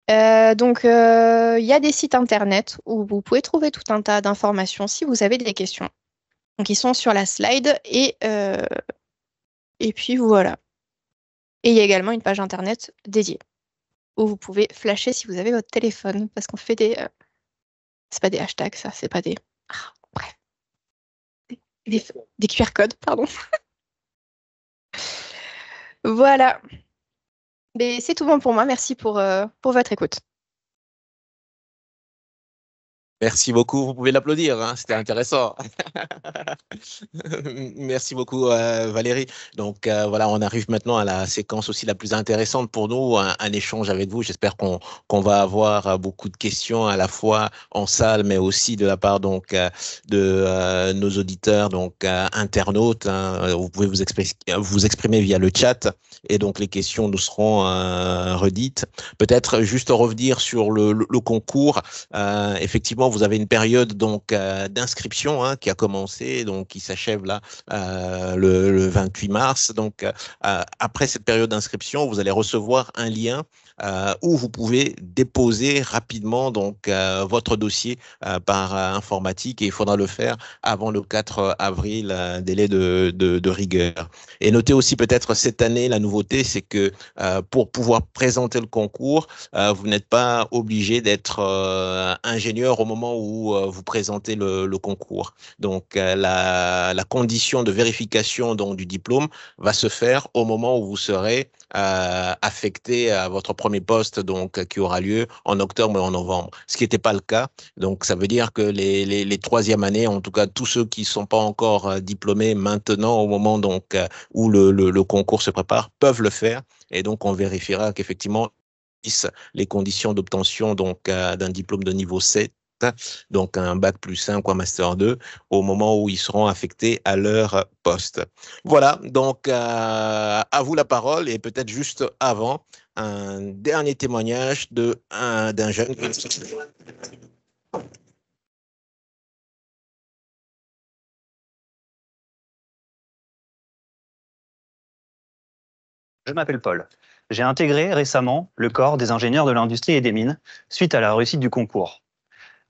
S7: Donc, il y a des sites internet où vous pouvez trouver tout un tas d'informations si vous avez des questions. Donc, ils sont sur la slide et puis voilà. Et il y a également une page internet dédiée, où vous pouvez flasher si vous avez votre téléphone, parce qu'on fait des... c'est pas des hashtags, ça, c'est pas des... bref. Des QR codes, pardon. Voilà. Mais c'est tout bon pour moi. Merci pour votre écoute.
S2: Merci beaucoup, vous pouvez l'applaudir, hein, c'était intéressant. Merci beaucoup Valérie. Donc voilà, on arrive maintenant à la séquence aussi la plus intéressante pour nous, un échange avec vous. J'espère qu'on va avoir beaucoup de questions à la fois en salle, mais aussi de la part donc de nos auditeurs, donc internautes. Hein. Vous pouvez vous exprimer via le chat et donc les questions nous seront redites. Peut-être juste revenir sur le concours. Effectivement, vous avez une période donc d'inscription qui a commencé, donc qui s'achève là le 28 mars. Donc après cette période d'inscription, vous allez recevoir un lien où vous pouvez déposer rapidement donc votre dossier par informatique, et il faudra le faire avant le 4 avril, délai de rigueur. Et notez aussi peut-être cette année, la nouveauté, c'est que pour pouvoir présenter le concours, vous n'êtes pas obligé d'être ingénieur au moment où vous présentez le concours. Donc, la condition de vérification donc, du diplôme va se faire au moment où vous serez affecté à votre premier poste, donc qui aura lieu en octobre et en novembre, ce qui n'était pas le cas. Donc, ça veut dire que les troisième années, en tout cas tous ceux qui ne sont pas encore diplômés maintenant, au moment donc où le concours se prépare, peuvent le faire. Et donc, on vérifiera qu'effectivement, les conditions d'obtention donc d'un diplôme de niveau 7, donc un bac plus 5 ou un master 2, au moment où ils seront affectés à leur poste. Voilà, donc à vous la parole, et peut-être juste avant, un dernier témoignage d'un jeune.
S8: Je m'appelle Paul. J'ai intégré récemment le corps des ingénieurs de l'industrie et des mines suite à la réussite du concours.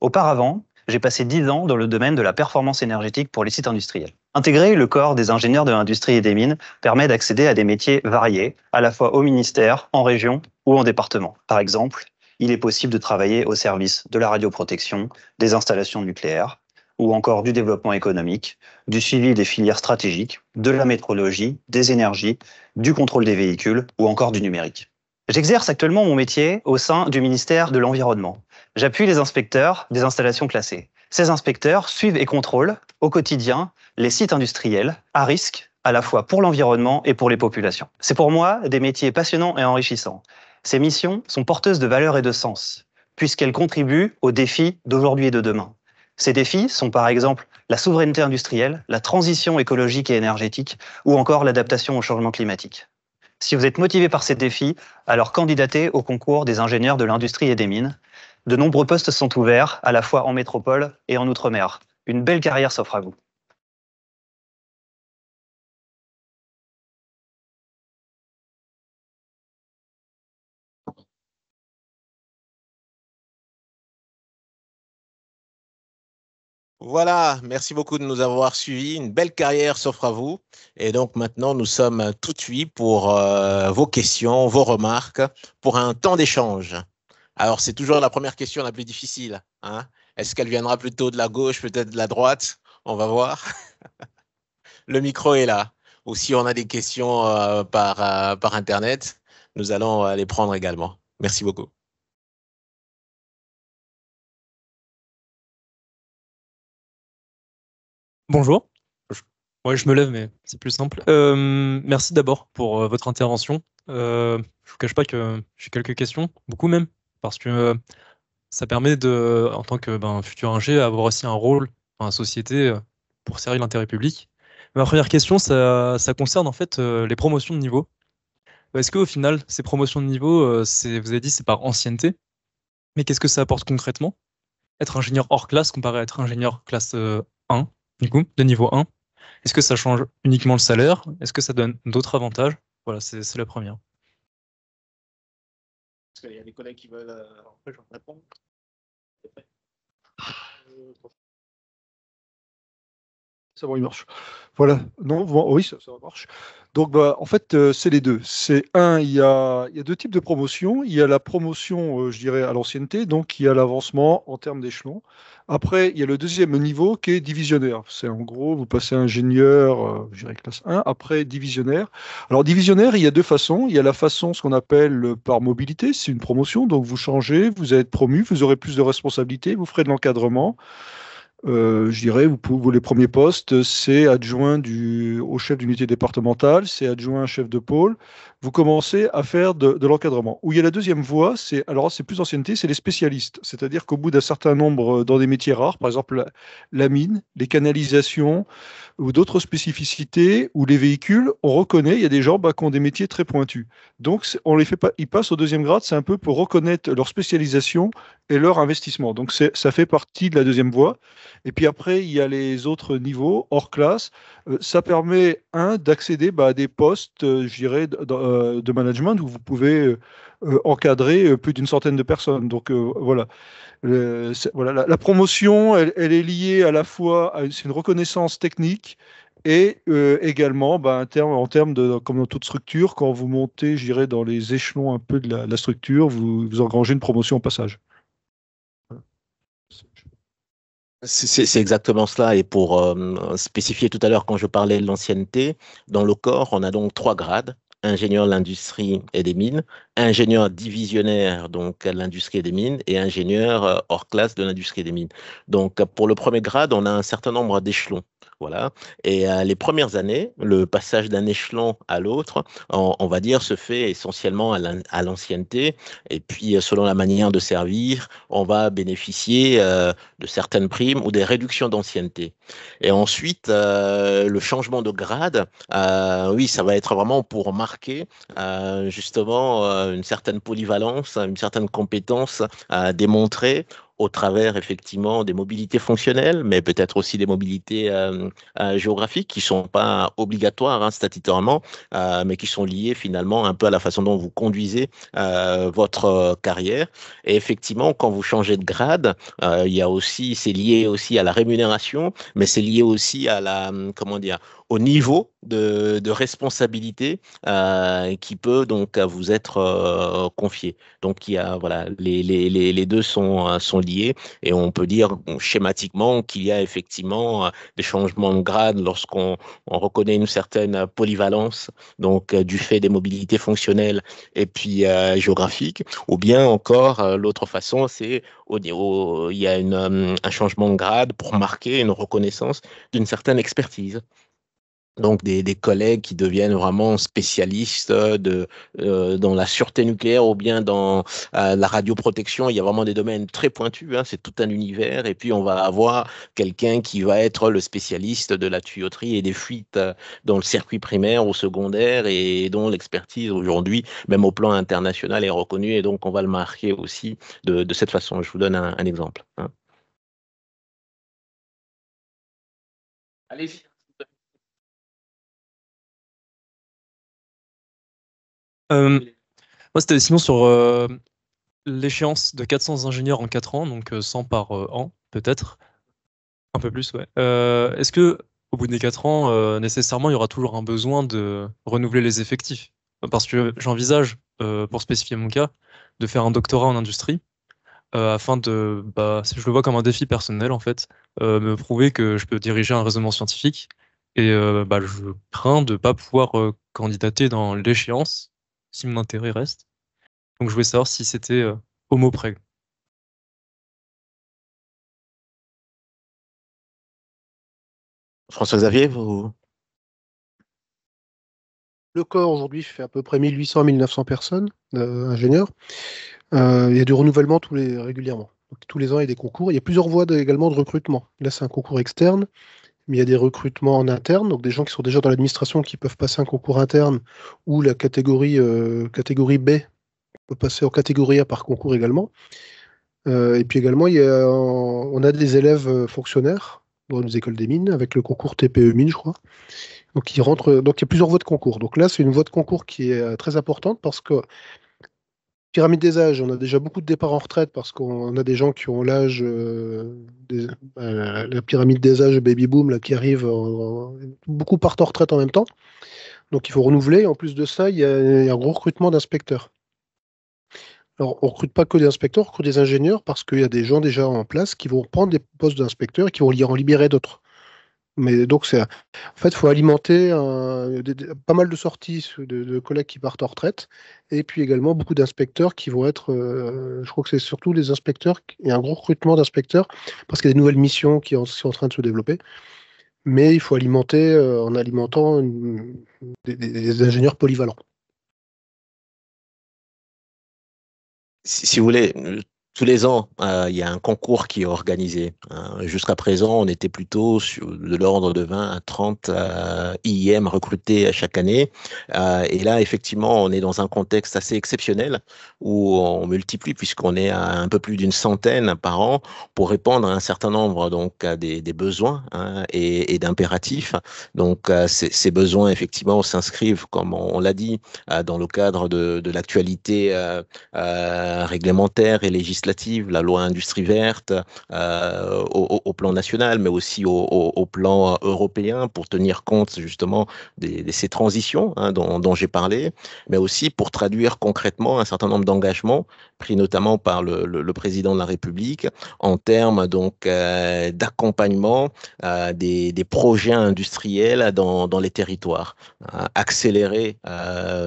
S8: Auparavant, j'ai passé 10 ans dans le domaine de la performance énergétique pour les sites industriels. Intégrer le corps des ingénieurs de l'industrie et des mines permet d'accéder à des métiers variés, à la fois au ministère, en région ou en département. Par exemple, il est possible de travailler au service de la radioprotection, des installations nucléaires, ou encore du développement économique, du suivi des filières stratégiques, de la métrologie, des énergies, du contrôle des véhicules ou encore du numérique. J'exerce actuellement mon métier au sein du ministère de l'Environnement. J'appuie les inspecteurs des installations classées. Ces inspecteurs suivent et contrôlent au quotidien les sites industriels à risque, à la fois pour l'environnement et pour les populations. C'est pour moi des métiers passionnants et enrichissants. Ces missions sont porteuses de valeur et de sens, puisqu'elles contribuent aux défis d'aujourd'hui et de demain. Ces défis sont par exemple la souveraineté industrielle, la transition écologique et énergétique ou encore l'adaptation au changement climatique. Si vous êtes motivé par ces défis, alors candidatez au concours des ingénieurs de l'industrie et des mines. De nombreux postes sont ouverts, à la fois en métropole et en outre-mer. Une belle carrière s'offre à vous.
S2: Voilà, merci beaucoup de nous avoir suivis. Une belle carrière s'offre à vous. Et donc maintenant, nous sommes tout de suite pour vos questions, vos remarques, pour un temps d'échange. Alors, c'est toujours la première question la plus difficile, hein. Est-ce qu'elle viendra plutôt de la gauche, peut-être de la droite? On va voir. Le micro est là. Ou si on a des questions par Internet, nous allons les prendre également. Merci beaucoup.
S9: Bonjour. Ouais, je me lève, mais c'est plus simple. Merci d'abord pour votre intervention. Je vous cache pas que j'ai quelques questions, beaucoup même, parce que ça permet en tant que futur ingé, avoir aussi un rôle dans la société pour servir l'intérêt public. Ma première question, ça concerne en fait les promotions de niveau. Est-ce qu'au final, ces promotions de niveau, vous avez dit, c'est par ancienneté, mais qu'est-ce que ça apporte concrètement? Être ingénieur hors classe comparé à être ingénieur classe 1, du coup, de niveau 1. Est-ce que ça change uniquement le salaire? Est-ce que ça donne d'autres avantages? Voilà, c'est la première.
S2: Est-ce qu'il y a des collègues qui veulent répondre?
S3: Ça va, il marche. Voilà. Non, bon, oui, ça marche. Donc, en fait, c'est les deux. C'est il y a deux types de promotions. Il y a la promotion, je dirais, à l'ancienneté, donc il y a l'avancement en termes d'échelon. Après, il y a le deuxième niveau qui est divisionnaire. C'est en gros, vous passez ingénieur, je dirais classe 1, après divisionnaire. Alors, divisionnaire, il y a deux façons. Il y a la façon, ce qu'on appelle par mobilité, c'est une promotion. Donc, vous changez, vous allez être promu, vous aurez plus de responsabilités, vous ferez de l'encadrement. Je dirais, les premiers postes, c'est adjoint au chef d'unité départementale, c'est adjoint chef de pôle. Vous commencez à faire de l'encadrement. Où il y a la deuxième voie, c'est plus d'ancienneté, c'est les spécialistes. C'est-à-dire qu'au bout d'un certain nombre, dans des métiers rares, par exemple la mine, les canalisations ou d'autres spécificités, ou les véhicules, on reconnaît, il y a des gens qui ont des métiers très pointus. Donc, on les fait pas, ils passent au deuxième grade, c'est un peu pour reconnaître leur spécialisation et leur investissement. Donc, ça fait partie de la deuxième voie. Et puis après, il y a les autres niveaux hors classe. Ça permet, d'accéder à des postes, je dirais, de management où vous pouvez encadrer plus d'une centaine de personnes. Donc voilà. Voilà, la promotion, elle est liée à la fois c'est une reconnaissance technique et également en termes de, comme dans toute structure, quand vous montez, je dirais, dans les échelons un peu de la structure, vous engrangez une promotion au passage.
S2: C'est exactement cela. Et pour spécifier tout à l'heure, quand je parlais de l'ancienneté, dans le corps, on a donc 3 grades. Ingénieur de l'industrie et des mines, ingénieur divisionnaire, donc à l'industrie et des mines, et ingénieur hors classe de l'industrie et des mines. Donc, pour le premier grade, on a un certain nombre d'échelons. Voilà. Et les premières années, le passage d'un échelon à l'autre, on va dire, se fait essentiellement à l'ancienneté. Et puis, selon la manière de servir, on va bénéficier de certaines primes ou des réductions d'ancienneté. Et ensuite, le changement de grade, oui, ça va être vraiment pour marquer justement une certaine polyvalence, une certaine compétence à démontrer au travers effectivement des mobilités fonctionnelles, mais peut-être aussi des mobilités géographiques qui ne sont pas obligatoires statutairement, mais qui sont liées finalement un peu à la façon dont vous conduisez votre carrière. Et effectivement, quand vous changez de grade, il y a aussi, c'est lié aussi à la rémunération, mais c'est lié aussi à la, comment dire, au niveau de responsabilité qui peut donc vous être confié. Donc il y a voilà, les deux sont liés et on peut dire schématiquement qu'il y a effectivement des changements de grade lorsqu'on reconnaît une certaine polyvalence, donc du fait des mobilités fonctionnelles et puis géographiques, ou bien encore l'autre façon, c'est il y a un changement de grade pour marquer une reconnaissance d'une certaine expertise. Donc des collègues qui deviennent vraiment spécialistes dans la sûreté nucléaire ou bien dans la radioprotection. Il y a vraiment des domaines très pointus, hein, c'est tout un univers. Et puis on va avoir quelqu'un qui va être le spécialiste de la tuyauterie et des fuites dans le circuit primaire ou secondaire et dont l'expertise aujourd'hui, même au plan international, est reconnue. Et donc on va le marquer aussi de cette façon. Je vous donne un exemple, hein. Allez-y.
S9: Moi, c'était sinon sur l'échéance de 400 ingénieurs en 4 ans, donc 100 par an, peut-être. Un peu plus, ouais. Est-ce que au bout des 4 ans, nécessairement, il y aura toujours un besoin de renouveler les effectifs? Parce que j'envisage, pour spécifier mon cas, de faire un doctorat en industrie, afin de, bah, je le vois comme un défi personnel, en fait, me prouver que je peux diriger un raisonnement scientifique. Et bah, je crains de ne pas pouvoir candidater dans l'échéance si mon intérêt reste. Donc je voulais savoir si c'était au mot près.
S2: François-Xavier, vous...
S4: Le corps aujourd'hui fait à peu près 1800-1900 personnes, ingénieurs. Il y a du renouvellement régulièrement. Donc, tous les ans, il y a des concours. Il y a plusieurs voies également de recrutement. Là, c'est un concours externe, mais il y a des recrutements en interne, donc des gens qui sont déjà dans l'administration qui peuvent passer un concours interne, ou la catégorie B peut passer en catégorie A par concours également. Et puis également, on a des élèves fonctionnaires dans nos écoles des mines, avec le concours TPE Mines, je crois. Donc, donc il y a plusieurs voies de concours. Donc là, c'est une voie de concours qui est très importante parce que pyramide des âges, on a déjà beaucoup de départs en retraite parce qu'on a des gens qui ont l'âge, la pyramide des âges baby boom là, qui arrive, beaucoup partent en retraite en même temps. Donc il faut renouveler. En plus de ça, il y a un gros recrutement d'inspecteurs. Alors on ne recrute pas que des inspecteurs, on recrute des ingénieurs parce qu'il y a des gens déjà en place qui vont prendre des postes d'inspecteurs et qui vont en libérer d'autres. Mais donc, en fait, il faut alimenter pas mal de sorties de collègues qui partent en retraite, et puis également beaucoup d'inspecteurs qui vont être, je crois que c'est surtout les inspecteurs, il y a un gros recrutement d'inspecteurs, parce qu'il y a des nouvelles missions qui sont en train de se développer, mais il faut alimenter en alimentant des ingénieurs polyvalents.
S2: Si vous voulez, tous les ans, il y a un concours qui est organisé. Jusqu'à présent, on était plutôt de l'ordre de 20 à 30 IIM recrutés chaque année. Et là, effectivement, on est dans un contexte assez exceptionnel où on multiplie, puisqu'on est à un peu plus d'une centaine par an pour répondre à un certain nombre donc, des besoins, hein, et d'impératifs. Donc, ces besoins, effectivement, s'inscrivent, comme on l'a dit, dans le cadre de l'actualité réglementaire et législative, la loi industrie verte au plan national, mais aussi au plan européen pour tenir compte justement de ces transitions, hein, dont j'ai parlé, mais aussi pour traduire concrètement un certain nombre d'engagements pris notamment par le président de la République en termes donc d'accompagnement des projets industriels dans les territoires, accélérer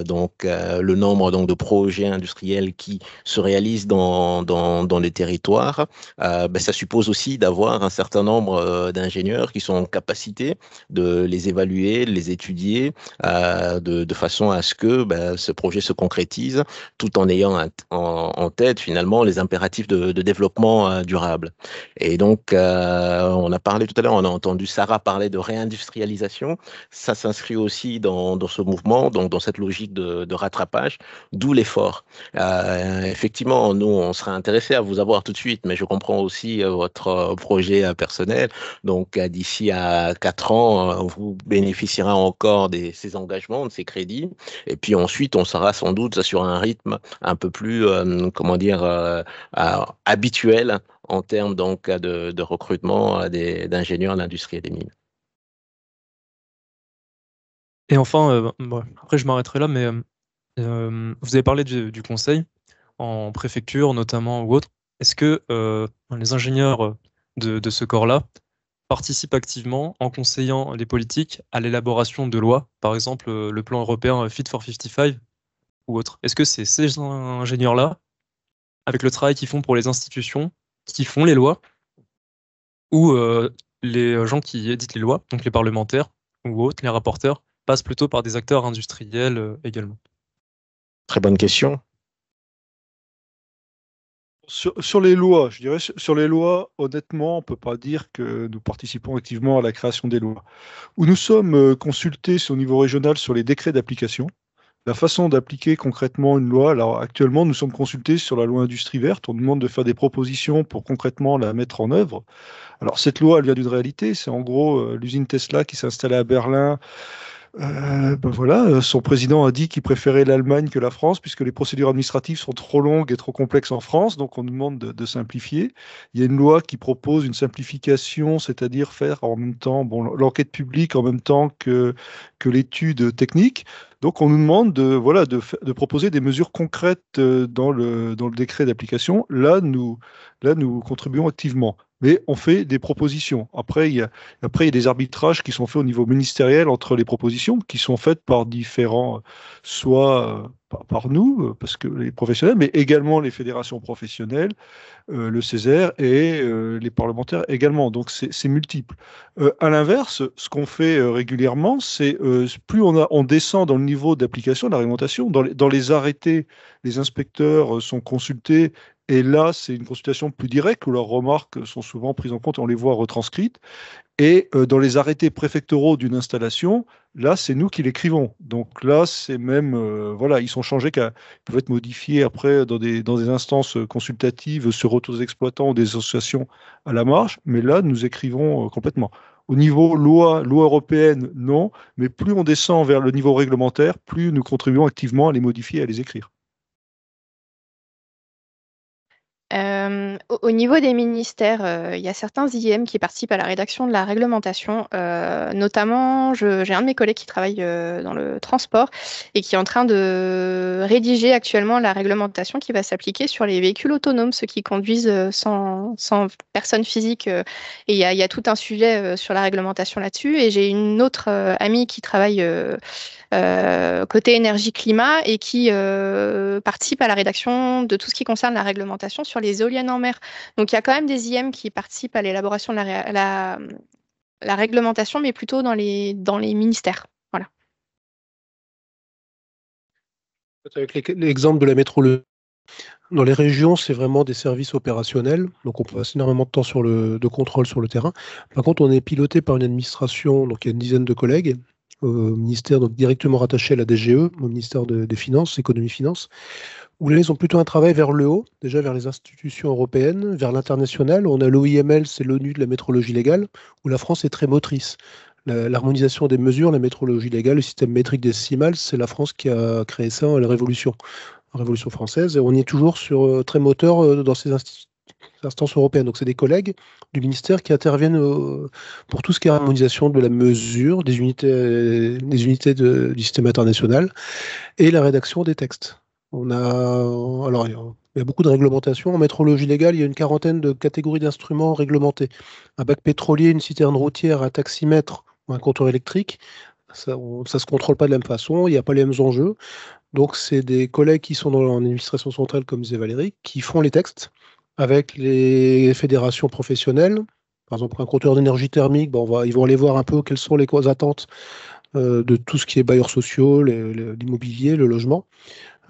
S2: donc le nombre donc de projets industriels qui se réalisent dans les territoires. Ça suppose aussi d'avoir un certain nombre d'ingénieurs qui sont en capacité de les évaluer, de les étudier, de façon à ce que ce projet se concrétise, tout en ayant en tête finalement les impératifs de développement durable. Et donc, on a parlé tout à l'heure, on a entendu Sarah parler de réindustrialisation. Ça s'inscrit aussi dans ce mouvement, donc dans cette logique de rattrapage, d'où l'effort. Effectivement, nous, on serait intéressé à vous avoir tout de suite, mais je comprends aussi votre projet personnel. Donc, d'ici à 4 ans, vous bénéficierez encore de ces engagements, de ces crédits. Et puis ensuite, on sera sans doute sur un rythme un peu plus, comment dire, habituel en termes donc de recrutement d'ingénieurs de l'industrie et des mines.
S9: Et enfin, bon, après je m'arrêterai là, mais vous avez parlé du conseil en préfecture notamment ou autre. Est-ce que les ingénieurs de ce corps-là participent activement en conseillant les politiques à l'élaboration de lois, par exemple le plan européen Fit for 55 ou autre? Est-ce que c'est ces ingénieurs-là, avec le travail qu'ils font pour les institutions, qui font les lois, ou les gens qui éditent les lois, donc les parlementaires, ou autres, les rapporteurs, passent plutôt par des acteurs industriels également?
S2: Très bonne question.
S3: Sur les lois, je dirais, sur les lois, honnêtement, on ne peut pas dire que nous participons activement à la création des lois. Où nous sommes consultés au niveau régional sur les décrets d'application, la façon d'appliquer concrètement une loi. Alors actuellement, nous sommes consultés sur la loi industrie verte. On nous demande de faire des propositions pour concrètement la mettre en œuvre. Alors cette loi, elle vient d'une réalité. C'est en gros l'usine Tesla qui s'est installée à Berlin. Ben voilà, son président a dit qu'il préférait l'Allemagne que la France, puisque les procédures administratives sont trop longues et trop complexes en France, donc on nous demande de simplifier. Il y a une loi qui propose une simplification, c'est-à-dire faire en même temps l'enquête publique en même temps que l'étude technique. Donc on nous demande voilà, de proposer des mesures concrètes dans le décret d'application. Là, nous contribuons activement. Mais on fait des propositions. Après, il y a des arbitrages qui sont faits au niveau ministériel entre les propositions qui sont faites par différents, soit par nous, parce que les professionnels, mais également les fédérations professionnelles, le Césaire et les parlementaires également. Donc c'est multiple. À l'inverse, ce qu'on fait régulièrement, c'est plus on descend dans le niveau d'application de la réglementation, dans les arrêtés, les inspecteurs sont consultés. Et là, c'est une consultation plus directe où leurs remarques sont souvent prises en compte et on les voit retranscrites. Et dans les arrêtés préfectoraux d'une installation, là, c'est nous qui l'écrivons. Donc là, c'est même, voilà, ils sont changés, ils peuvent être modifiés après dans des instances consultatives sur autres exploitants ou des associations à la marge. Mais là, nous écrivons complètement. Au niveau loi européenne, non. Mais plus on descend vers le niveau réglementaire, plus nous contribuons activement à les modifier et à les écrire.
S7: Au niveau des ministères, il y a certains IM qui participent à la rédaction de la réglementation. Notamment, j'ai un de mes collègues qui travaille dans le transport et qui est en train de rédiger actuellement la réglementation qui va s'appliquer sur les véhicules autonomes, ceux qui conduisent sans personne physique. Et il y a tout un sujet sur la réglementation là-dessus. Et j'ai une autre amie qui travaille côté énergie-climat et qui participe à la rédaction de tout ce qui concerne la réglementation sur les éoliennes en mer. Donc il y a quand même des IM qui participent à l'élaboration de la réglementation, mais plutôt dans les ministères. Voilà.
S4: Avec l'exemple de la métrologie, dans les régions, c'est vraiment des services opérationnels, donc on passe énormément de temps de contrôle sur le terrain. Par contre, on est piloté par une administration, donc il y a une dizaine de collègues, au ministère donc directement rattaché à la DGE, au ministère des Finances, Économie-Finances, où là, ils ont plutôt un travail vers le haut, déjà vers les institutions européennes, vers l'international. On a l'OIML, c'est l'ONU de la métrologie légale, où la France est très motrice. L'harmonisation des mesures, la métrologie légale, le système métrique décimal, c'est la France qui a créé ça à la Révolution française. Et on est toujours très moteur dans ces instances européennes. Donc, c'est des collègues du ministère qui interviennent pour tout ce qui est harmonisation de la mesure, des unités du système international et la rédaction des textes. Alors, il y a beaucoup de réglementations. En métrologie légale, il y a une quarantaine de catégories d'instruments réglementés. Un bac pétrolier, une citerne routière, un taximètre ou un compteur électrique, ça ne se contrôle pas de la même façon, il n'y a pas les mêmes enjeux. Donc, c'est des collègues qui sont dans l'administration centrale, comme disait Valérie, qui font les textes avec les fédérations professionnelles. Par exemple, un compteur d'énergie thermique, ils vont aller voir un peu quelles sont les attentes de tout ce qui est bailleurs sociaux, l'immobilier, le logement.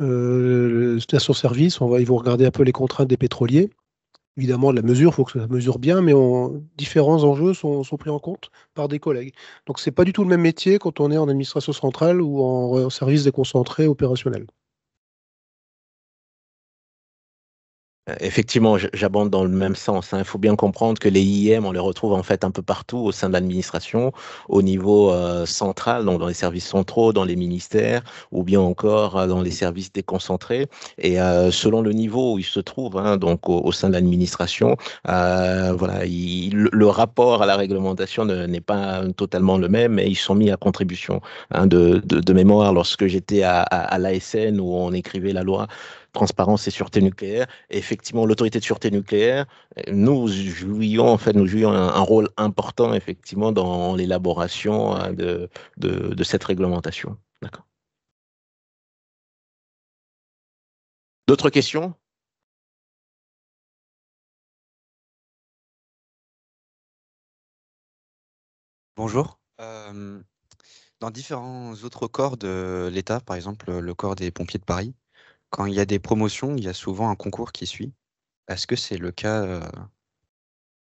S4: Station-service, ils vont regarder un peu les contraintes des pétroliers. Évidemment, la mesure, il faut que ça mesure bien, mais différents enjeux sont pris en compte par des collègues. Donc, ce n'est pas du tout le même métier quand on est en administration centrale ou en service déconcentré opérationnel.
S2: Effectivement, j'abonde dans le même sens. Il faut bien comprendre que les IM, on les retrouve en fait un peu partout au sein de l'administration, au niveau central, donc dans les services centraux, dans les ministères, ou bien encore dans les services déconcentrés. Et selon le niveau où ils se trouvent, donc au sein de l'administration, voilà, le rapport à la réglementation n'est pas totalement le même, mais ils sont mis à contribution. De mémoire, lorsque j'étais à l'ASN où on écrivait la loi transparence et sûreté nucléaire. Et effectivement, l'autorité de sûreté nucléaire, nous jouions un rôle important effectivement dans l'élaboration de cette réglementation. D'accord. D'autres questions?
S10: Bonjour. Dans différents autres corps de l'État, par exemple le corps des pompiers de Paris, quand il y a des promotions, il y a souvent un concours qui suit. Est-ce que c'est le cas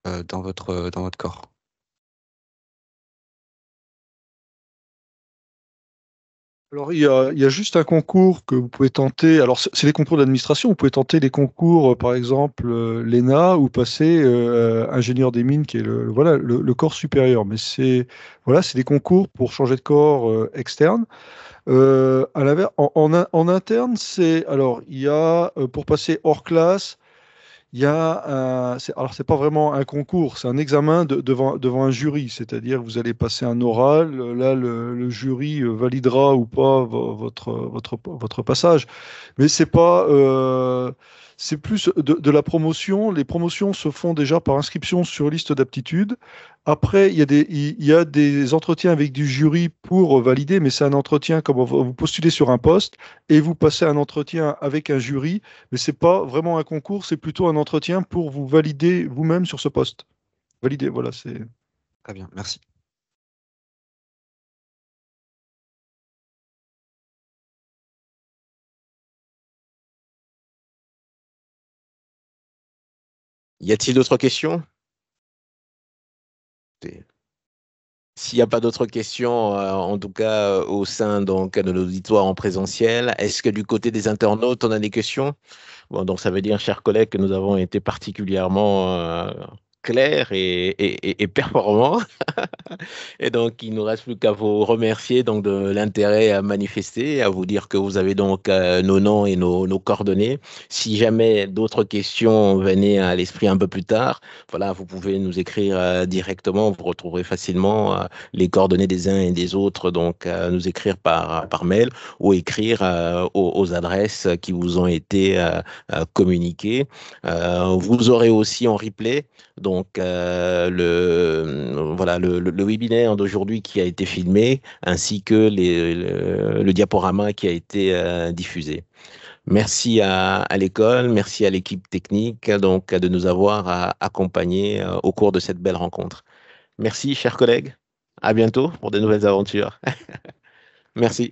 S10: dans votre corps?
S3: Alors, il y a juste un concours que vous pouvez tenter. Alors, c'est les concours d'administration. Vous pouvez tenter les concours, par exemple, l'ENA ou passer ingénieur des mines, qui est voilà, le corps supérieur. Mais voilà, c'est des concours pour changer de corps externe. À l'inverse, en interne, alors, il y a, pour passer hors classe, il y a alors c'est pas vraiment un concours, c'est un examen devant un jury, c'est-à-dire que vous allez passer un oral, là le jury validera ou pas votre passage, mais c'est plus de la promotion. Les promotions se font déjà par inscription sur liste d'aptitude. Après, il y a des entretiens avec du jury pour valider, mais c'est un entretien comme vous postulez sur un poste et vous passez un entretien avec un jury, mais c'est pas vraiment un concours, c'est plutôt un entretien pour vous valider vous-même sur ce poste. Valider, voilà, c'est.
S10: Très bien, merci.
S2: Y a-t-il d'autres questions? S'il n'y a pas d'autres questions, en tout cas au sein donc, de l'auditoire en présentiel, est-ce que du côté des internautes, on a des questions? Bon, donc ça veut dire, chers collègues, que nous avons été particulièrement clairs et performants. Et donc, il ne nous reste plus qu'à vous remercier donc, de l'intérêt à manifester, à vous dire que vous avez donc nos noms et nos coordonnées. Si jamais d'autres questions venaient à l'esprit un peu plus tard, voilà, vous pouvez nous écrire directement. Vous retrouverez facilement les coordonnées des uns et des autres, donc nous écrire par mail ou écrire aux adresses qui vous ont été communiquées. Vous aurez aussi en replay donc, voilà, le webinaire d'aujourd'hui qui a été filmé, ainsi que le diaporama qui a été diffusé. Merci à l'école, merci à l'équipe technique donc, de nous avoir accompagnés au cours de cette belle rencontre. Merci, chers collègues. À bientôt pour de nouvelles aventures. Merci.